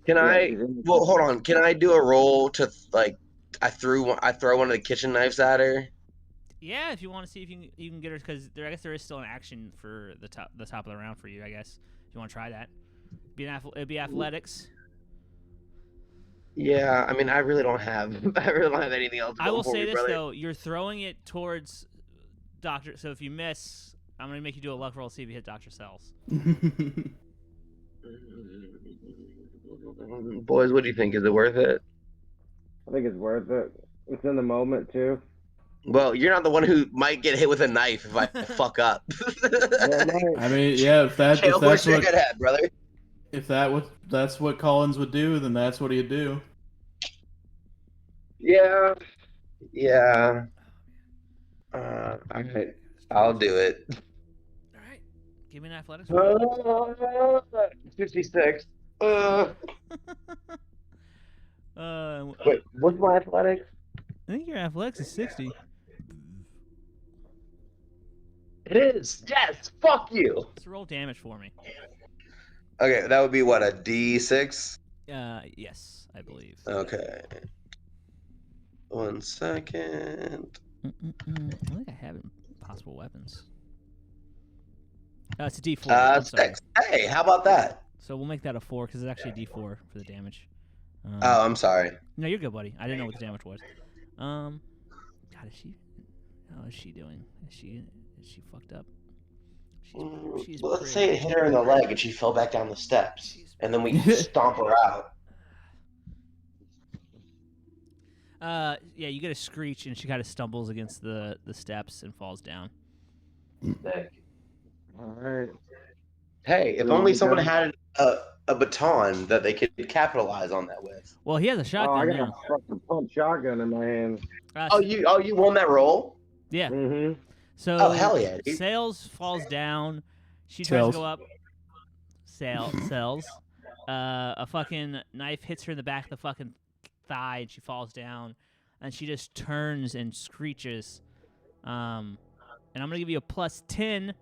Speaker 3: Can
Speaker 2: Yeah,
Speaker 3: I?
Speaker 2: she's in the
Speaker 3: Well,
Speaker 2: kitchen.
Speaker 3: hold on. Can I do a roll to like? I throw one of the kitchen knives at her.
Speaker 4: Yeah, if you want to see if you can get her, because I guess there is still an action for the top of the round for you. I guess if you want to try that, it'd be athletics.
Speaker 3: Yeah, I mean, I really don't have anything else.
Speaker 4: I will say this
Speaker 3: brother.
Speaker 4: though: you're throwing it towards Doctor. So if you miss, I'm gonna make you do a luck roll to see if you hit Dr. Cells.
Speaker 3: Boys, what do you think? Is it worth it?
Speaker 2: I think it's worth it. It's in the moment too.
Speaker 3: Well, you're not the one who might get hit with a knife if I fuck up.
Speaker 2: Yeah, no,
Speaker 5: I mean, yeah, if that's
Speaker 3: your good head, brother.
Speaker 5: that's what Collins would do, then that's what he'd do.
Speaker 3: Yeah. All right, I'll do it.
Speaker 4: All right, give me an athletics roll.
Speaker 3: 56.
Speaker 4: I
Speaker 3: Wait, what's my athletics?
Speaker 4: think your athletics is 60.
Speaker 3: It is. Yes. Fuck you.
Speaker 4: Let's roll damage for me.
Speaker 3: Okay, that would be what, a D6?
Speaker 4: Yes, I believe.
Speaker 3: Okay. 1 second.
Speaker 4: I think I have impossible weapons. It's a D4. I'm sorry.
Speaker 3: 6. Hey, how about that?
Speaker 4: So we'll make that a 4 because it's actually a D4 for the damage.
Speaker 3: Oh, I'm sorry.
Speaker 4: No, you're good, buddy. I didn't know what the damage was. God, how is she doing? Is she fucked up? She's
Speaker 3: Well, let's
Speaker 4: pretty.
Speaker 3: say it hit her in the leg and she fell back down the steps, and then we stomp her out.
Speaker 4: Yeah, you get a screech and she kind of stumbles against the steps and falls down.
Speaker 2: All right.
Speaker 3: Hey, if
Speaker 2: There
Speaker 3: only
Speaker 2: we
Speaker 3: someone
Speaker 2: go.
Speaker 3: had a baton that they could capitalize on that with.
Speaker 4: Well, he has a
Speaker 2: Oh, I
Speaker 4: shotgun
Speaker 2: got a
Speaker 4: now.
Speaker 2: fucking pump shotgun in my hand.
Speaker 3: You won that roll?
Speaker 4: Yeah.
Speaker 2: Mm-hmm.
Speaker 4: So
Speaker 3: Oh, hell yeah, dude.
Speaker 4: Sales falls down. She tries to
Speaker 5: Sales.
Speaker 4: go up. Sells. A fucking knife hits her in the back of the fucking thigh, and she falls down. And she just turns and screeches. And I'm gonna give you a +10,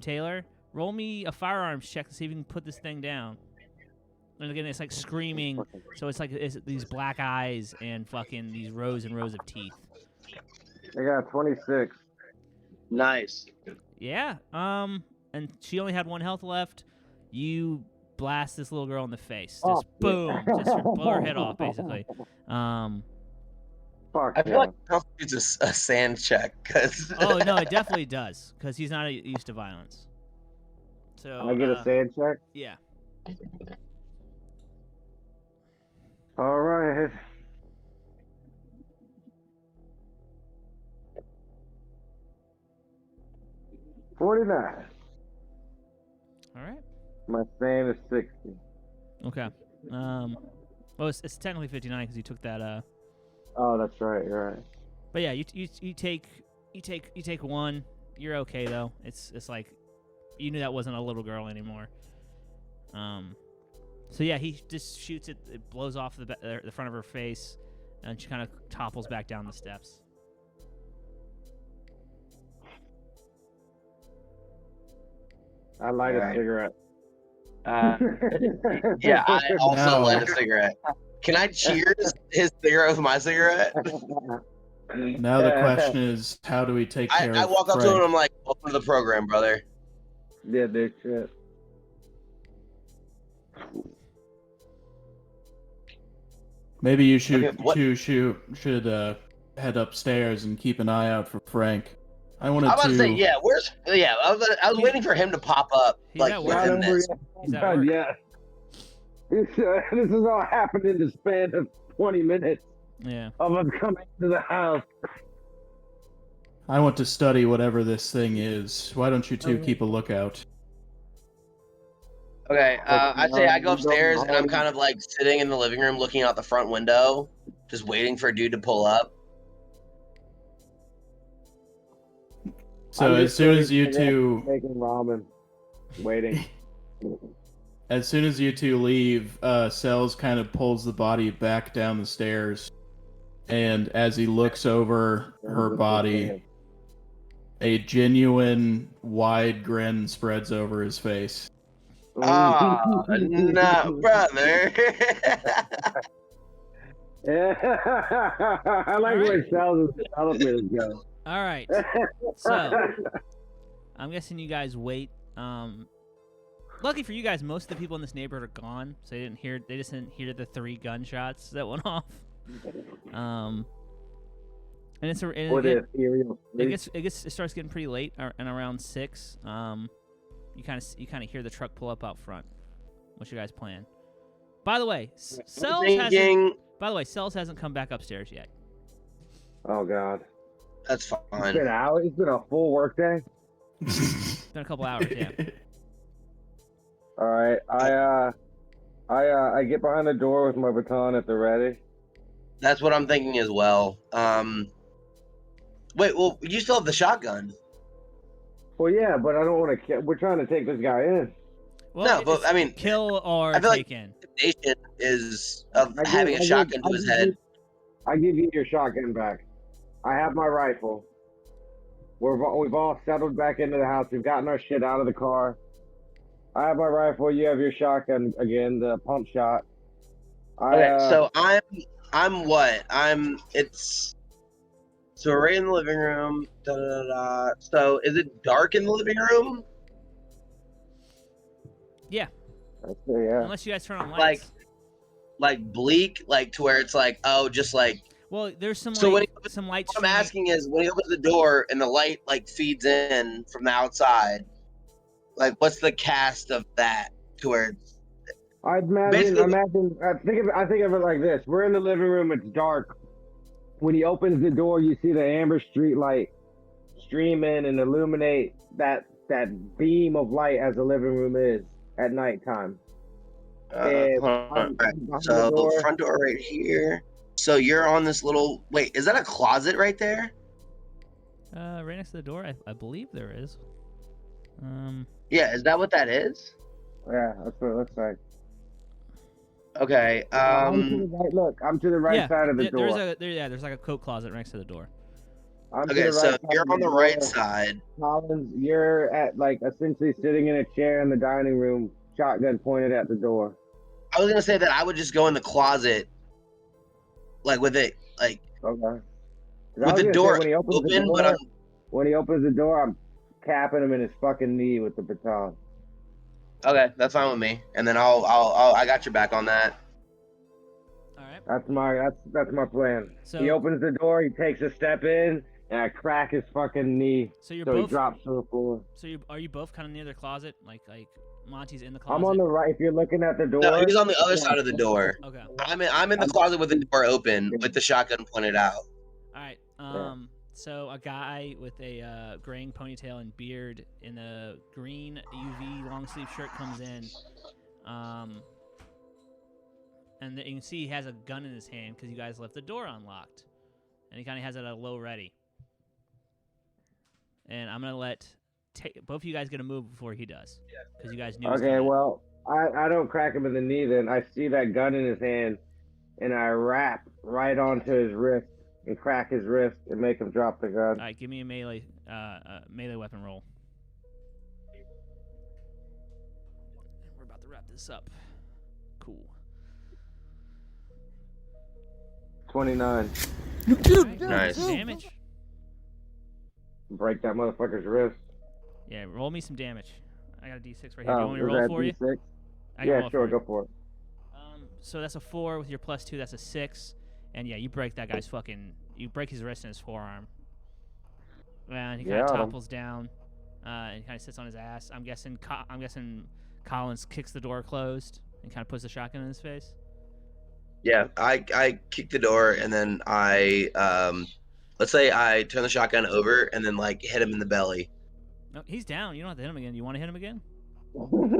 Speaker 4: Taylor. Roll me a firearms check to see if you can put this thing down. And again, it's like screaming, so it's like it's these black eyes and fucking these rows and rows of teeth.
Speaker 2: I got 26.
Speaker 3: Nice.
Speaker 4: Yeah. And she only had 1 health left. You blast this little girl in the face. Just boom. Just blow her head off, basically.
Speaker 2: Fuck
Speaker 3: I feel
Speaker 2: yeah.
Speaker 3: like it constitutes a sand check because.
Speaker 4: Oh no, it definitely does, because he's not used to violence. So
Speaker 2: I get a sand check.
Speaker 4: Yeah.
Speaker 2: All right. $49.
Speaker 4: All right.
Speaker 2: My sand is 60.
Speaker 4: Okay. Well, it's technically 59 because you took that.
Speaker 2: Oh, that's right. You're right.
Speaker 4: But yeah, you take 1. You're okay though. It's like you knew that wasn't a little girl anymore. So yeah, he just shoots it. It blows off the front of her face, and she kind of topples back down the steps.
Speaker 2: I light a cigarette.
Speaker 3: Yeah, I also
Speaker 5: No.
Speaker 3: light a cigarette. Can I cheers his cigarette with my cigarette?
Speaker 5: Now the question is, how do we take care
Speaker 3: I
Speaker 5: of
Speaker 3: walk up to him
Speaker 5: Frank?
Speaker 3: and I'm like, welcome to the program, brother.
Speaker 2: Yeah, dude, shit.
Speaker 5: Maybe you
Speaker 3: Okay, what-
Speaker 5: should head upstairs and keep an eye out for Frank. I wanted
Speaker 3: I'm about
Speaker 5: to.
Speaker 3: to say, yeah, I was waiting for him to pop up
Speaker 4: He's
Speaker 3: like
Speaker 4: at work.
Speaker 3: within this.
Speaker 4: He's at work.
Speaker 2: Yeah. This is all happened in the span of 20 minutes
Speaker 4: Yeah.
Speaker 2: of us coming to the house.
Speaker 5: I want to study whatever this thing is. Why don't you two keep a lookout?
Speaker 3: Okay, I'd say I go upstairs and I'm kind of like sitting in the living room looking out the front window, just waiting for a dude to pull up.
Speaker 5: So
Speaker 2: I'm
Speaker 5: as
Speaker 2: just
Speaker 5: soon as
Speaker 2: sitting
Speaker 5: you
Speaker 2: there
Speaker 5: two,
Speaker 2: making ramen, waiting.
Speaker 5: as soon as you two leave, Cells kind of pulls the body back down the stairs, and as he looks over her body, a genuine wide grin spreads over his face.
Speaker 3: Oh, no, brother.
Speaker 2: Yeah, I like where Sal's development is going.
Speaker 4: All right. So I'm guessing you guys wait. Lucky for you guys, most of the people in this neighborhood are gone, so they just didn't hear the 3 gunshots that went off. And it's
Speaker 2: Or the ethereal
Speaker 4: it starts getting pretty late, and around 6, you kind of hear the truck pull up out front. What's your guys' plan? By the way, Cells hasn't come back upstairs yet.
Speaker 2: Oh God,
Speaker 3: That's
Speaker 2: it's
Speaker 3: fine.
Speaker 2: been out. It's been a full work day.
Speaker 4: It's been a couple hours, yeah.
Speaker 2: All right, I get behind the door with my baton at the ready.
Speaker 3: That's what I'm thinking as well. Wait, well, you still have the shotgun.
Speaker 2: Well, yeah, but I don't want to. We're trying to take this guy in.
Speaker 4: Well,
Speaker 3: No, but
Speaker 4: it's
Speaker 3: I mean,
Speaker 4: kill or
Speaker 3: I feel like-
Speaker 4: take in.
Speaker 3: Intimidation is of
Speaker 2: I give-
Speaker 3: having
Speaker 2: I
Speaker 3: a
Speaker 2: give-
Speaker 3: shotgun
Speaker 2: I
Speaker 3: to his
Speaker 2: give
Speaker 3: head.
Speaker 2: you- I give you your shotgun back. I have my rifle. We've all settled back into the house. We've gotten our shit out of the car. I have my rifle. You have your shotgun again, the pump shot.
Speaker 3: Okay, so so we're right in the living room. Da, da, da. So is it dark in the living room?
Speaker 4: Yeah,
Speaker 2: yeah.
Speaker 4: unless you guys turn on lights.
Speaker 3: Like bleak, like to where it's like, oh, just like.
Speaker 4: Well, there's some
Speaker 3: So when
Speaker 4: some lights.
Speaker 3: What I'm asking is, when he opens the door and the light like feeds in from the outside, like what's the cast of that to where it's
Speaker 2: I think of it like this. We're in the living room. It's dark. When he opens the door, you see the amber street light stream in and illuminate that beam of light as the living room is at nighttime.
Speaker 3: Hold on. All right. So front door right here. So you're on this little. Wait, is that a closet right there?
Speaker 4: Right next to the door, I believe there is.
Speaker 3: Yeah, is that what that is?
Speaker 2: Yeah, that's what it looks like.
Speaker 3: Okay.
Speaker 2: I'm to the right. Look, I'm to the right side of the door.
Speaker 4: There's like a coat closet next to the door.
Speaker 2: I'm to
Speaker 3: Okay,
Speaker 2: the
Speaker 3: so
Speaker 2: right
Speaker 3: you're
Speaker 2: side
Speaker 3: on the
Speaker 2: door.
Speaker 3: right side.
Speaker 2: Collins, you're at like essentially sitting in a chair in the dining room, shotgun pointed at the door.
Speaker 3: I was gonna say that I would just go in the closet, like with it, like
Speaker 2: Okay.
Speaker 3: with the door open, but I'm.
Speaker 2: When he opens the door, I'm capping him in his fucking knee with the baton.
Speaker 3: Okay, that's fine with me. And then I got your back on that.
Speaker 4: All right.
Speaker 2: That's my plan.
Speaker 4: So
Speaker 2: He opens the door, he takes a step in, and I crack his fucking knee.
Speaker 4: So you're
Speaker 2: So he
Speaker 4: both.
Speaker 2: drops to the floor.
Speaker 4: So are you both kind of near the closet? Like Monty's in the closet.
Speaker 2: I'm on the right. If you're looking at the door.
Speaker 3: No, he's on the other side of the door.
Speaker 4: Okay.
Speaker 3: I'm in the closet with the door open, with the shotgun pointed out.
Speaker 4: All right. So a guy with a graying ponytail and beard in a green UV long sleeve shirt comes in, and you can see he has a gun in his hand because you guys left the door unlocked, and he kind of has it at a low ready. And I'm gonna let both of you guys get a move before he does, because you guys knew.
Speaker 2: Okay, well, I don't crack him in the knee. Then I see that gun in his hand, and I wrap right onto his wrist and crack his wrist and make him drop the gun.
Speaker 4: All right, give me a melee weapon roll. We're about to wrap this up. Cool.
Speaker 2: 29.
Speaker 4: Right,
Speaker 3: Nice.
Speaker 4: Damage.
Speaker 2: Break that motherfucker's wrist.
Speaker 4: Yeah, roll me some damage. I got a D6 right here. Do you want me to roll
Speaker 2: is that
Speaker 4: for you?
Speaker 2: D6?
Speaker 4: I can
Speaker 2: Yeah,
Speaker 4: roll it
Speaker 2: sure,
Speaker 4: for you.
Speaker 2: go for it.
Speaker 4: So that's a 4 with your +2. That's a 6. And yeah, you break that guy's you break his wrist and his forearm. And he kind of
Speaker 2: Got him.
Speaker 4: topples down, and he kind of sits on his ass. I'm guessing Collins kicks the door closed and kind of puts the shotgun in his face.
Speaker 3: Yeah, I kick the door and then let's say I turn the shotgun over and then like hit him in the belly.
Speaker 4: No, he's down. You don't have to hit him again. You want to hit him again?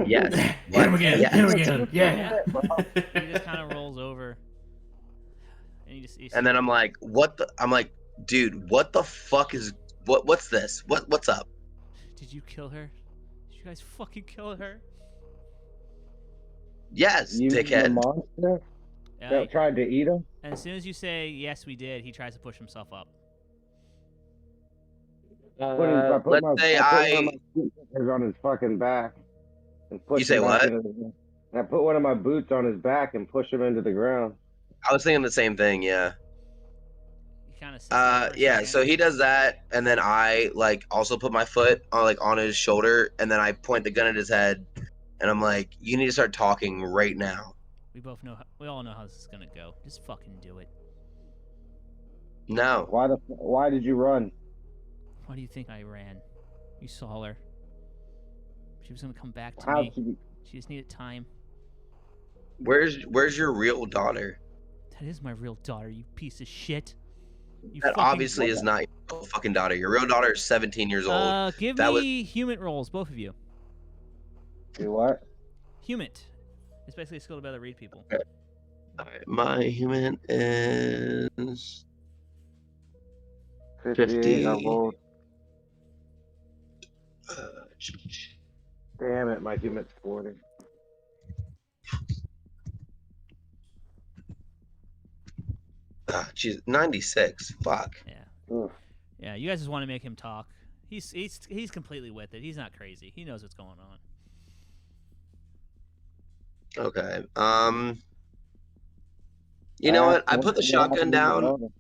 Speaker 3: Yes.
Speaker 5: Hit him again.
Speaker 3: Yes.
Speaker 5: Hit him again. Yeah.
Speaker 4: He just kind of rolls over.
Speaker 3: And then I'm like, dude, what the fuck is what's this? What's up?
Speaker 4: Did you kill her? Did you guys fucking kill her?
Speaker 3: Yes,
Speaker 2: You the
Speaker 3: dickhead.
Speaker 2: monster
Speaker 4: Yeah.
Speaker 2: that tried to eat him?
Speaker 4: And as soon as you say yes, we did, he tries to push himself up.
Speaker 2: I put
Speaker 3: Let's say
Speaker 2: one of my bootlickers on his fucking back and push
Speaker 3: You say
Speaker 2: him back
Speaker 3: what?
Speaker 2: into the- I put one of my boots on his back and push him into the ground.
Speaker 3: I was thinking the same thing, yeah.
Speaker 4: He kind of
Speaker 3: Yeah, so he does that, and then I like also put my foot on his shoulder, and then I point the gun at his head, and I'm like, you need to start talking right now.
Speaker 4: We all know how this is gonna go. Just fucking do it.
Speaker 3: No.
Speaker 2: Why did you run?
Speaker 4: Why do you think I ran? You saw her. She was gonna come back to
Speaker 2: How
Speaker 4: me.
Speaker 2: she-
Speaker 4: She just needed time.
Speaker 3: Where's your real daughter?
Speaker 4: That is my real daughter, you piece of shit. You
Speaker 3: That
Speaker 4: fucking-
Speaker 3: obviously is not your real fucking daughter. Your real daughter is 17 years old.
Speaker 4: Give
Speaker 3: That
Speaker 4: me human rolls, both of you.
Speaker 2: Do what?
Speaker 4: Human. It's basically a skill to be able to read people.
Speaker 3: Alright, my human is
Speaker 2: 58. I
Speaker 3: 50.
Speaker 2: rolled. Damn it, my human's 40.
Speaker 3: She's 96. Fuck.
Speaker 4: Yeah.
Speaker 2: Oof.
Speaker 4: Yeah, you guys just want to make him talk. He's completely with it. He's not crazy. He knows what's going on.
Speaker 3: Okay. You know what? I put the shotgun down.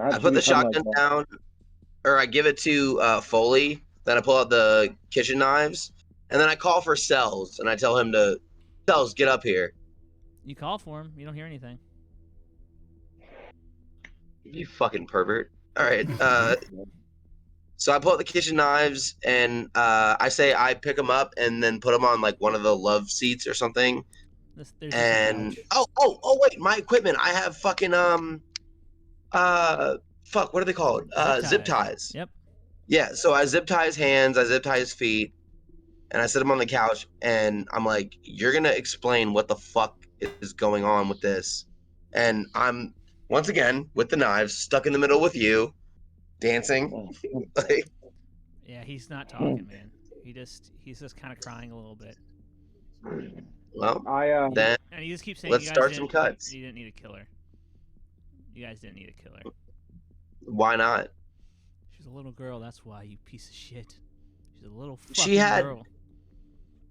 Speaker 3: I put the shotgun down, or I give it to Foley. Then I pull out the kitchen knives, and then I call for Cells, and I tell him to, Cells, get up here.
Speaker 4: You call for him. You don't hear anything.
Speaker 3: You fucking pervert. All right. So I pull out the kitchen knives, and I say I pick them up and then put them on like one of the love seats or something.
Speaker 4: There's just a
Speaker 3: And
Speaker 4: couch.
Speaker 3: oh wait, my equipment. I have fucking fuck, what are they called? Zip ties.
Speaker 4: Yep.
Speaker 3: Yeah, so I zip tie his hands, I zip tie his feet, and I sit him on the couch, and I'm like, "You're gonna explain what the fuck is going on with this." And I'm once again with the knives, stuck in the middle with you, dancing. Like,
Speaker 4: Yeah, he's not talking, man. He's just kind of crying a little bit.
Speaker 3: well,
Speaker 2: I
Speaker 3: then
Speaker 4: And he just keeps saying,
Speaker 3: let's
Speaker 4: "You guys
Speaker 3: start some
Speaker 4: didn't-
Speaker 3: cuts.
Speaker 4: You didn't need a killer. You guys didn't need a killer.
Speaker 3: Why not?
Speaker 4: She's a little girl. That's why, you piece of shit. She's a little fucking
Speaker 3: She had-
Speaker 4: girl."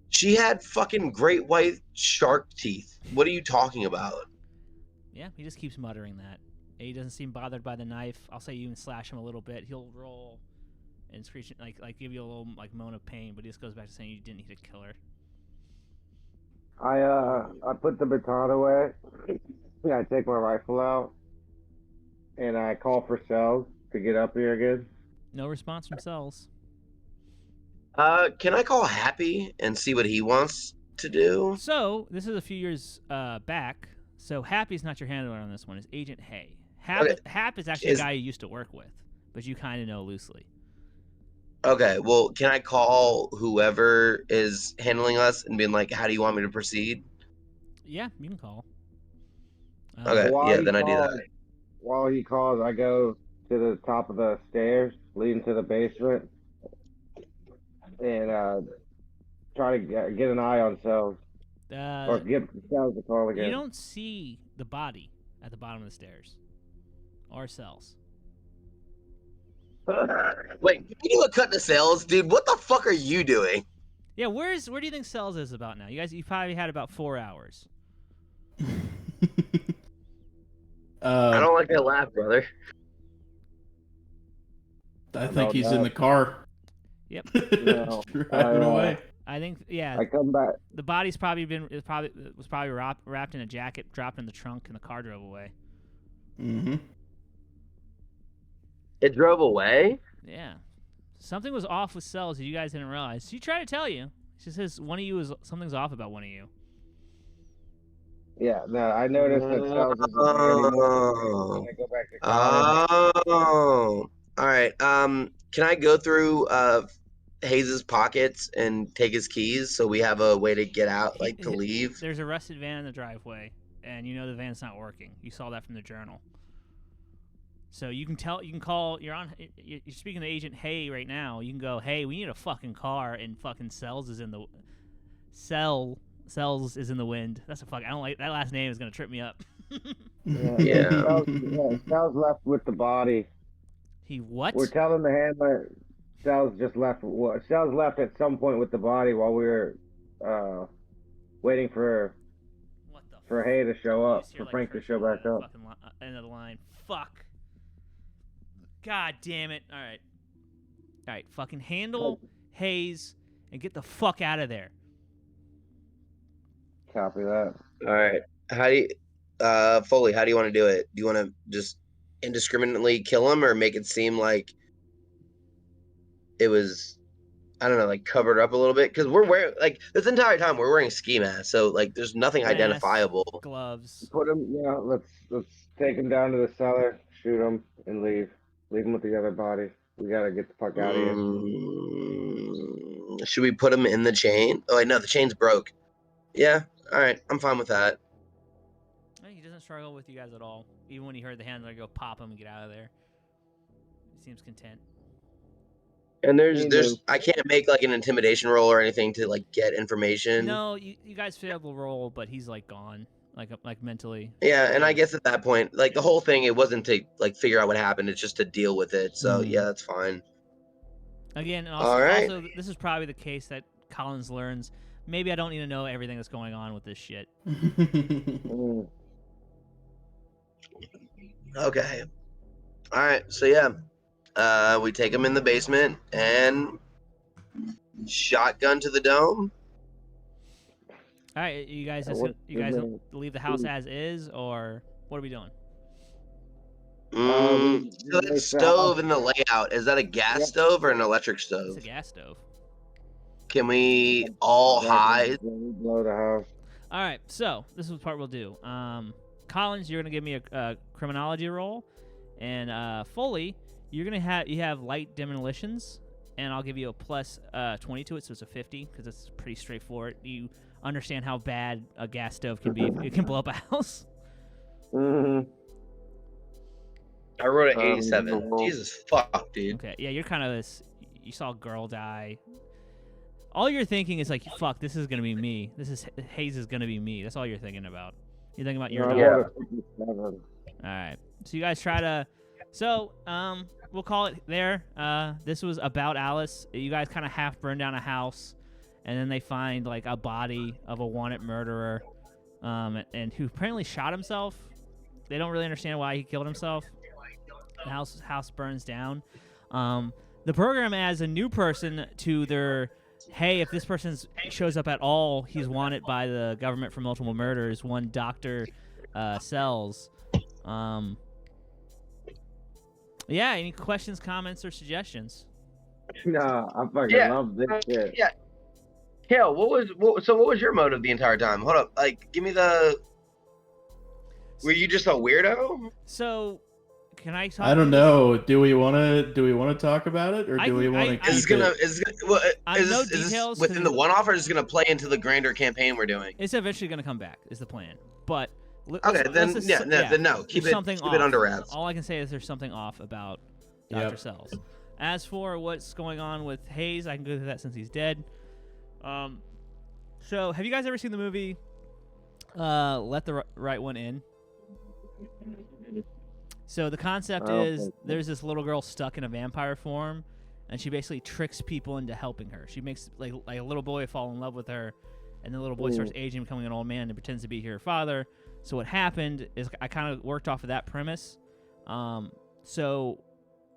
Speaker 3: She had fucking great white shark teeth. What are you talking about?
Speaker 4: Yeah, he just keeps muttering that. He doesn't seem bothered by the knife. I'll say you even slash him a little bit. He'll roll and screech, like give you a little like moan of pain, but he just goes back to saying you didn't need a killer.
Speaker 2: I put the baton away. Yeah, I take my rifle out, and I call for cells to get up here again.
Speaker 4: No response from cells.
Speaker 3: Can I call Happy and see what he wants to do?
Speaker 4: So this is a few years back. So Happy's not your handler on this one. It's Agent Hay. Hap,
Speaker 3: Okay.
Speaker 4: Hap is actually
Speaker 3: Is-
Speaker 4: a guy you used to work with, but you kind of know loosely.
Speaker 3: Okay, well, can I call whoever is handling us and being like, "How do you want me to proceed?"
Speaker 4: Yeah, you can call.
Speaker 3: Okay.
Speaker 2: While
Speaker 3: yeah,
Speaker 2: he
Speaker 3: then I do
Speaker 2: calls-
Speaker 3: that.
Speaker 2: While he calls, I go to the top of the stairs leading to the basement, and try to get an eye on cells, or get cells to call again.
Speaker 4: You don't see the body at the bottom of the stairs or cells.
Speaker 3: Wait, you look cutting the cells, dude. What the fuck are you doing?
Speaker 4: Yeah, where do you think cells is about now? You probably had about 4 hours.
Speaker 3: I don't like that laugh, brother.
Speaker 5: I think he's in the car.
Speaker 4: Yep.
Speaker 2: No,
Speaker 5: Driving away.
Speaker 4: I think yeah.
Speaker 2: I come back.
Speaker 4: The body's was probably wrapped in a jacket, dropped in the trunk, and the car drove away.
Speaker 5: Mm-hmm.
Speaker 3: It drove away.
Speaker 4: Yeah, something was off with cells that you guys didn't realize. She tried to tell you. She says something's off about one of you.
Speaker 2: Yeah, no, I noticed that cells isn't there anymore. When I go back to college.
Speaker 3: Oh, all right. Can I go through Hayes's pockets and take his keys so we have a way to get out, like to leave?
Speaker 4: There's a rusted van in the driveway, and you know the van's not working. You saw that from the journal. So you can call. You're speaking to Agent Hay right now. You can go, "Hey, we need a fucking car," and fucking Cells is in the wind. That's a fuck. I don't like that last name. Is gonna trip me up.
Speaker 3: Yeah.
Speaker 2: Cells left with the body.
Speaker 4: He what?
Speaker 2: We're telling the handler Cells just left. Cells left at some point with the body while we were waiting for
Speaker 4: What the
Speaker 2: for Hay to show
Speaker 4: You
Speaker 2: up,
Speaker 4: just hear,
Speaker 2: for
Speaker 4: like,
Speaker 2: Frank to
Speaker 4: Christian
Speaker 2: show back
Speaker 4: on the
Speaker 2: up.
Speaker 4: fucking end of the line. Fuck. God damn it. All right. Fucking handle Hayes and get the fuck out of there.
Speaker 2: Copy that.
Speaker 3: All right. How do you, Foley? How do you want to do it? Do you want to just indiscriminately kill him, or make it seem like it was, I don't know, like covered up a little bit? Because we're wearing, like, this entire time we're wearing ski masks, so like there's nothing
Speaker 4: Mask,
Speaker 3: identifiable.
Speaker 4: Gloves.
Speaker 2: Put him. Yeah, let's take him down to the cellar, shoot him, and leave. Leave him with the other body. We gotta get the fuck out of here.
Speaker 3: Should we put him in the chain? Oh wait, no, the chain's broke. Yeah. All right, I'm fine with that.
Speaker 4: He doesn't struggle with you guys at all. Even when he heard the handler go pop him and get out of there. He seems content.
Speaker 3: And
Speaker 2: Me
Speaker 3: there's
Speaker 2: too.
Speaker 3: I can't make like an intimidation roll or anything to like get information.
Speaker 4: No, you guys failed the roll, but he's like gone. Like mentally.
Speaker 3: Yeah, and I guess at that point, like the whole thing, it wasn't to like figure out what happened. It's just to deal with it. So yeah, that's fine.
Speaker 4: Again, and
Speaker 3: All right.
Speaker 4: also this is probably the case that Collins learns. Maybe I don't need to know everything that's going on with this shit.
Speaker 2: Mm.
Speaker 3: Okay. All right. So yeah, we take him in the basement and shotgun to the dome.
Speaker 4: All right, you guys,
Speaker 2: What-
Speaker 4: gonna leave the house as is, or what are we doing?
Speaker 3: So that stove in the layout, is that a gas
Speaker 2: Yeah.
Speaker 3: stove or an electric
Speaker 4: It's
Speaker 3: stove?
Speaker 4: a gas stove.
Speaker 3: Can we all hide?
Speaker 2: We blow the house.
Speaker 4: All right, so this is the part we'll do. Collins, you're gonna give me a criminology roll, and Foley, you're gonna have light demolitions, and I'll give you a plus 20 to it, so it's a 50 because it's pretty straightforward. You understand how bad a gas stove can be; it can blow up a house.
Speaker 2: Mm-hmm.
Speaker 3: I wrote an
Speaker 2: Um,
Speaker 3: 87. Jesus fuck, dude.
Speaker 4: Okay, yeah, you're kind of this. You saw a girl die. All you're thinking is like, fuck, this is gonna be me. Hayes is gonna be me. That's all you're thinking about. You're thinking about your daughter. All right. So you guys try to. So we'll call it there. This was about Alice. You guys kind of half burn down a house, and then they find like a body of a wanted murderer, and who apparently shot himself. They don't really understand why he killed himself. The house burns down. The program adds a new person to their. Hey, if this person shows up at all, he's wanted by the government for multiple murders. One Dr. Sells. Yeah, any questions, comments, or suggestions?
Speaker 2: Nah, I fucking
Speaker 3: Yeah.
Speaker 2: love this shit.
Speaker 3: Yeah. Kale, what was your motive the entire time? Hold up, like, give me the. Were you just a weirdo?
Speaker 4: So, can I talk?
Speaker 5: I don't know. Do we want to talk about it, or do we want to
Speaker 3: Is
Speaker 5: keep
Speaker 3: this
Speaker 5: it?
Speaker 4: No
Speaker 3: is this
Speaker 4: details,
Speaker 3: within
Speaker 4: 'cause
Speaker 3: the one-off, or is this gonna play into the grander campaign we're doing?
Speaker 4: It's eventually going to come back, is the plan. But
Speaker 3: Okay, then no, keep
Speaker 4: there's
Speaker 3: it
Speaker 4: something
Speaker 3: keep it
Speaker 4: off.
Speaker 3: under wraps.
Speaker 4: All I can say is there's something off about Dr.
Speaker 5: Yep.
Speaker 4: Sells. As for what's going on with Hayes, I can go through that since he's dead. So have you guys ever seen the movie Let the Right One In? So the concept
Speaker 2: I don't
Speaker 4: is
Speaker 2: think so.
Speaker 4: there's this little girl stuck in a vampire form, and she basically tricks people into helping her. She makes like a little boy fall in love with her, and the little boy starts aging, becoming an old man, and pretends to be her father. So what happened is I kind of worked off of that premise. So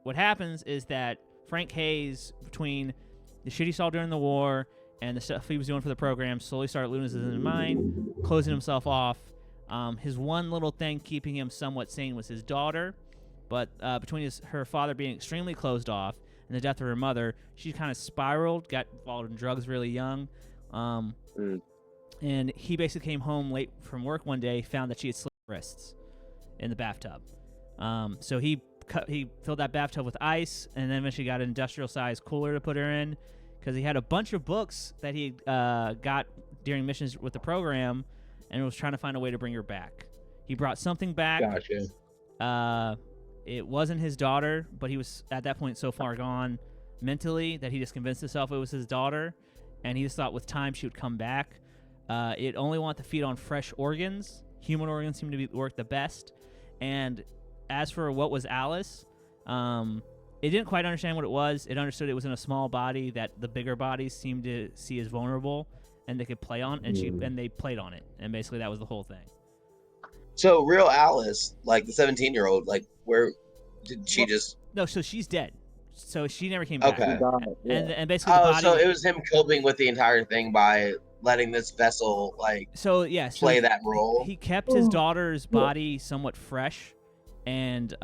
Speaker 4: what happens is that Frank Hayes, between the shit he saw during the war and the stuff he was doing for the program, slowly started losing his mind, closing himself off. His one little thing keeping him somewhat sane was his daughter, but between her father being extremely closed off and the death of her mother, she kind of spiraled, got involved in drugs really young. And he basically came home late from work one day, found that she had slit her wrists in the bathtub. So he filled that bathtub with ice, and then eventually got an industrial-sized cooler to put her in, because he had a bunch of books that he got during missions with the program, and was trying to find a way to bring her back. He brought something back.
Speaker 3: Gotcha.
Speaker 4: It wasn't his daughter, but he was at that point so far gone mentally that he just convinced himself it was his daughter, and he just thought with time she would come back. It only wanted to feed on fresh organs. Human organs seem to work the best. And as for what was Alice, it didn't quite understand what it was. It understood it was in a small body that the bigger bodies seemed to see as vulnerable, and they could play on, and they played on it, and basically that was the whole thing.
Speaker 3: So real Alice, like the 17-year-old, like where did she just?
Speaker 4: No, so she's dead. So she never came back.
Speaker 3: Okay.
Speaker 4: And basically the body.
Speaker 3: So it was him coping with the entire thing by letting this vessel
Speaker 4: So yeah,
Speaker 3: play that role.
Speaker 4: He kept his daughter's body somewhat fresh, and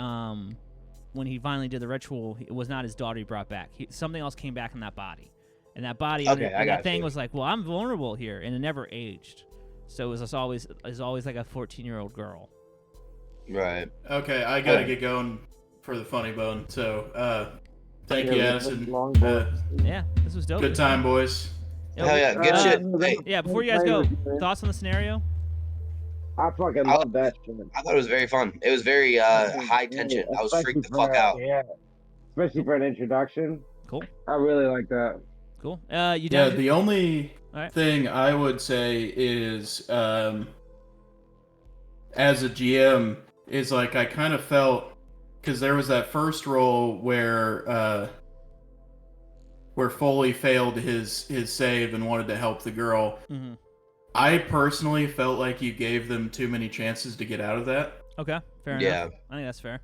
Speaker 4: when he finally did the ritual, it was not his daughter he brought back. Something else came back in that body, and that body,
Speaker 3: Okay,
Speaker 4: and that thing was like, well, I'm vulnerable here, and it never aged. So it was always like a 14-year-old girl.
Speaker 3: Right.
Speaker 5: Okay, I gotta get going for the funny bone. So, thank you,
Speaker 2: Yeah,
Speaker 5: Addison.
Speaker 2: long boy.
Speaker 4: Yeah, this was dope.
Speaker 5: Good time, boys.
Speaker 3: Hell yeah, good shit. Hey,
Speaker 4: Yeah, before you guys go, thoughts on the scenario?
Speaker 2: I fucking love that shit.
Speaker 3: I thought it was very fun. It was very high tension. I was
Speaker 2: Especially
Speaker 3: freaked the
Speaker 2: for
Speaker 3: fuck out.
Speaker 2: Yeah, especially for an introduction.
Speaker 4: Cool.
Speaker 2: I really like that.
Speaker 4: Cool. You
Speaker 5: Yeah,
Speaker 4: down?
Speaker 5: the only
Speaker 4: Alright.
Speaker 5: thing I would say is, as a GM, is like I kind of felt, because there was that first roll where Foley failed his save and wanted to help the girl.
Speaker 4: Mm-hmm.
Speaker 5: I personally felt like you gave them too many chances to get out of that.
Speaker 4: Okay, fair
Speaker 3: Yeah.
Speaker 4: enough. I think that's fair.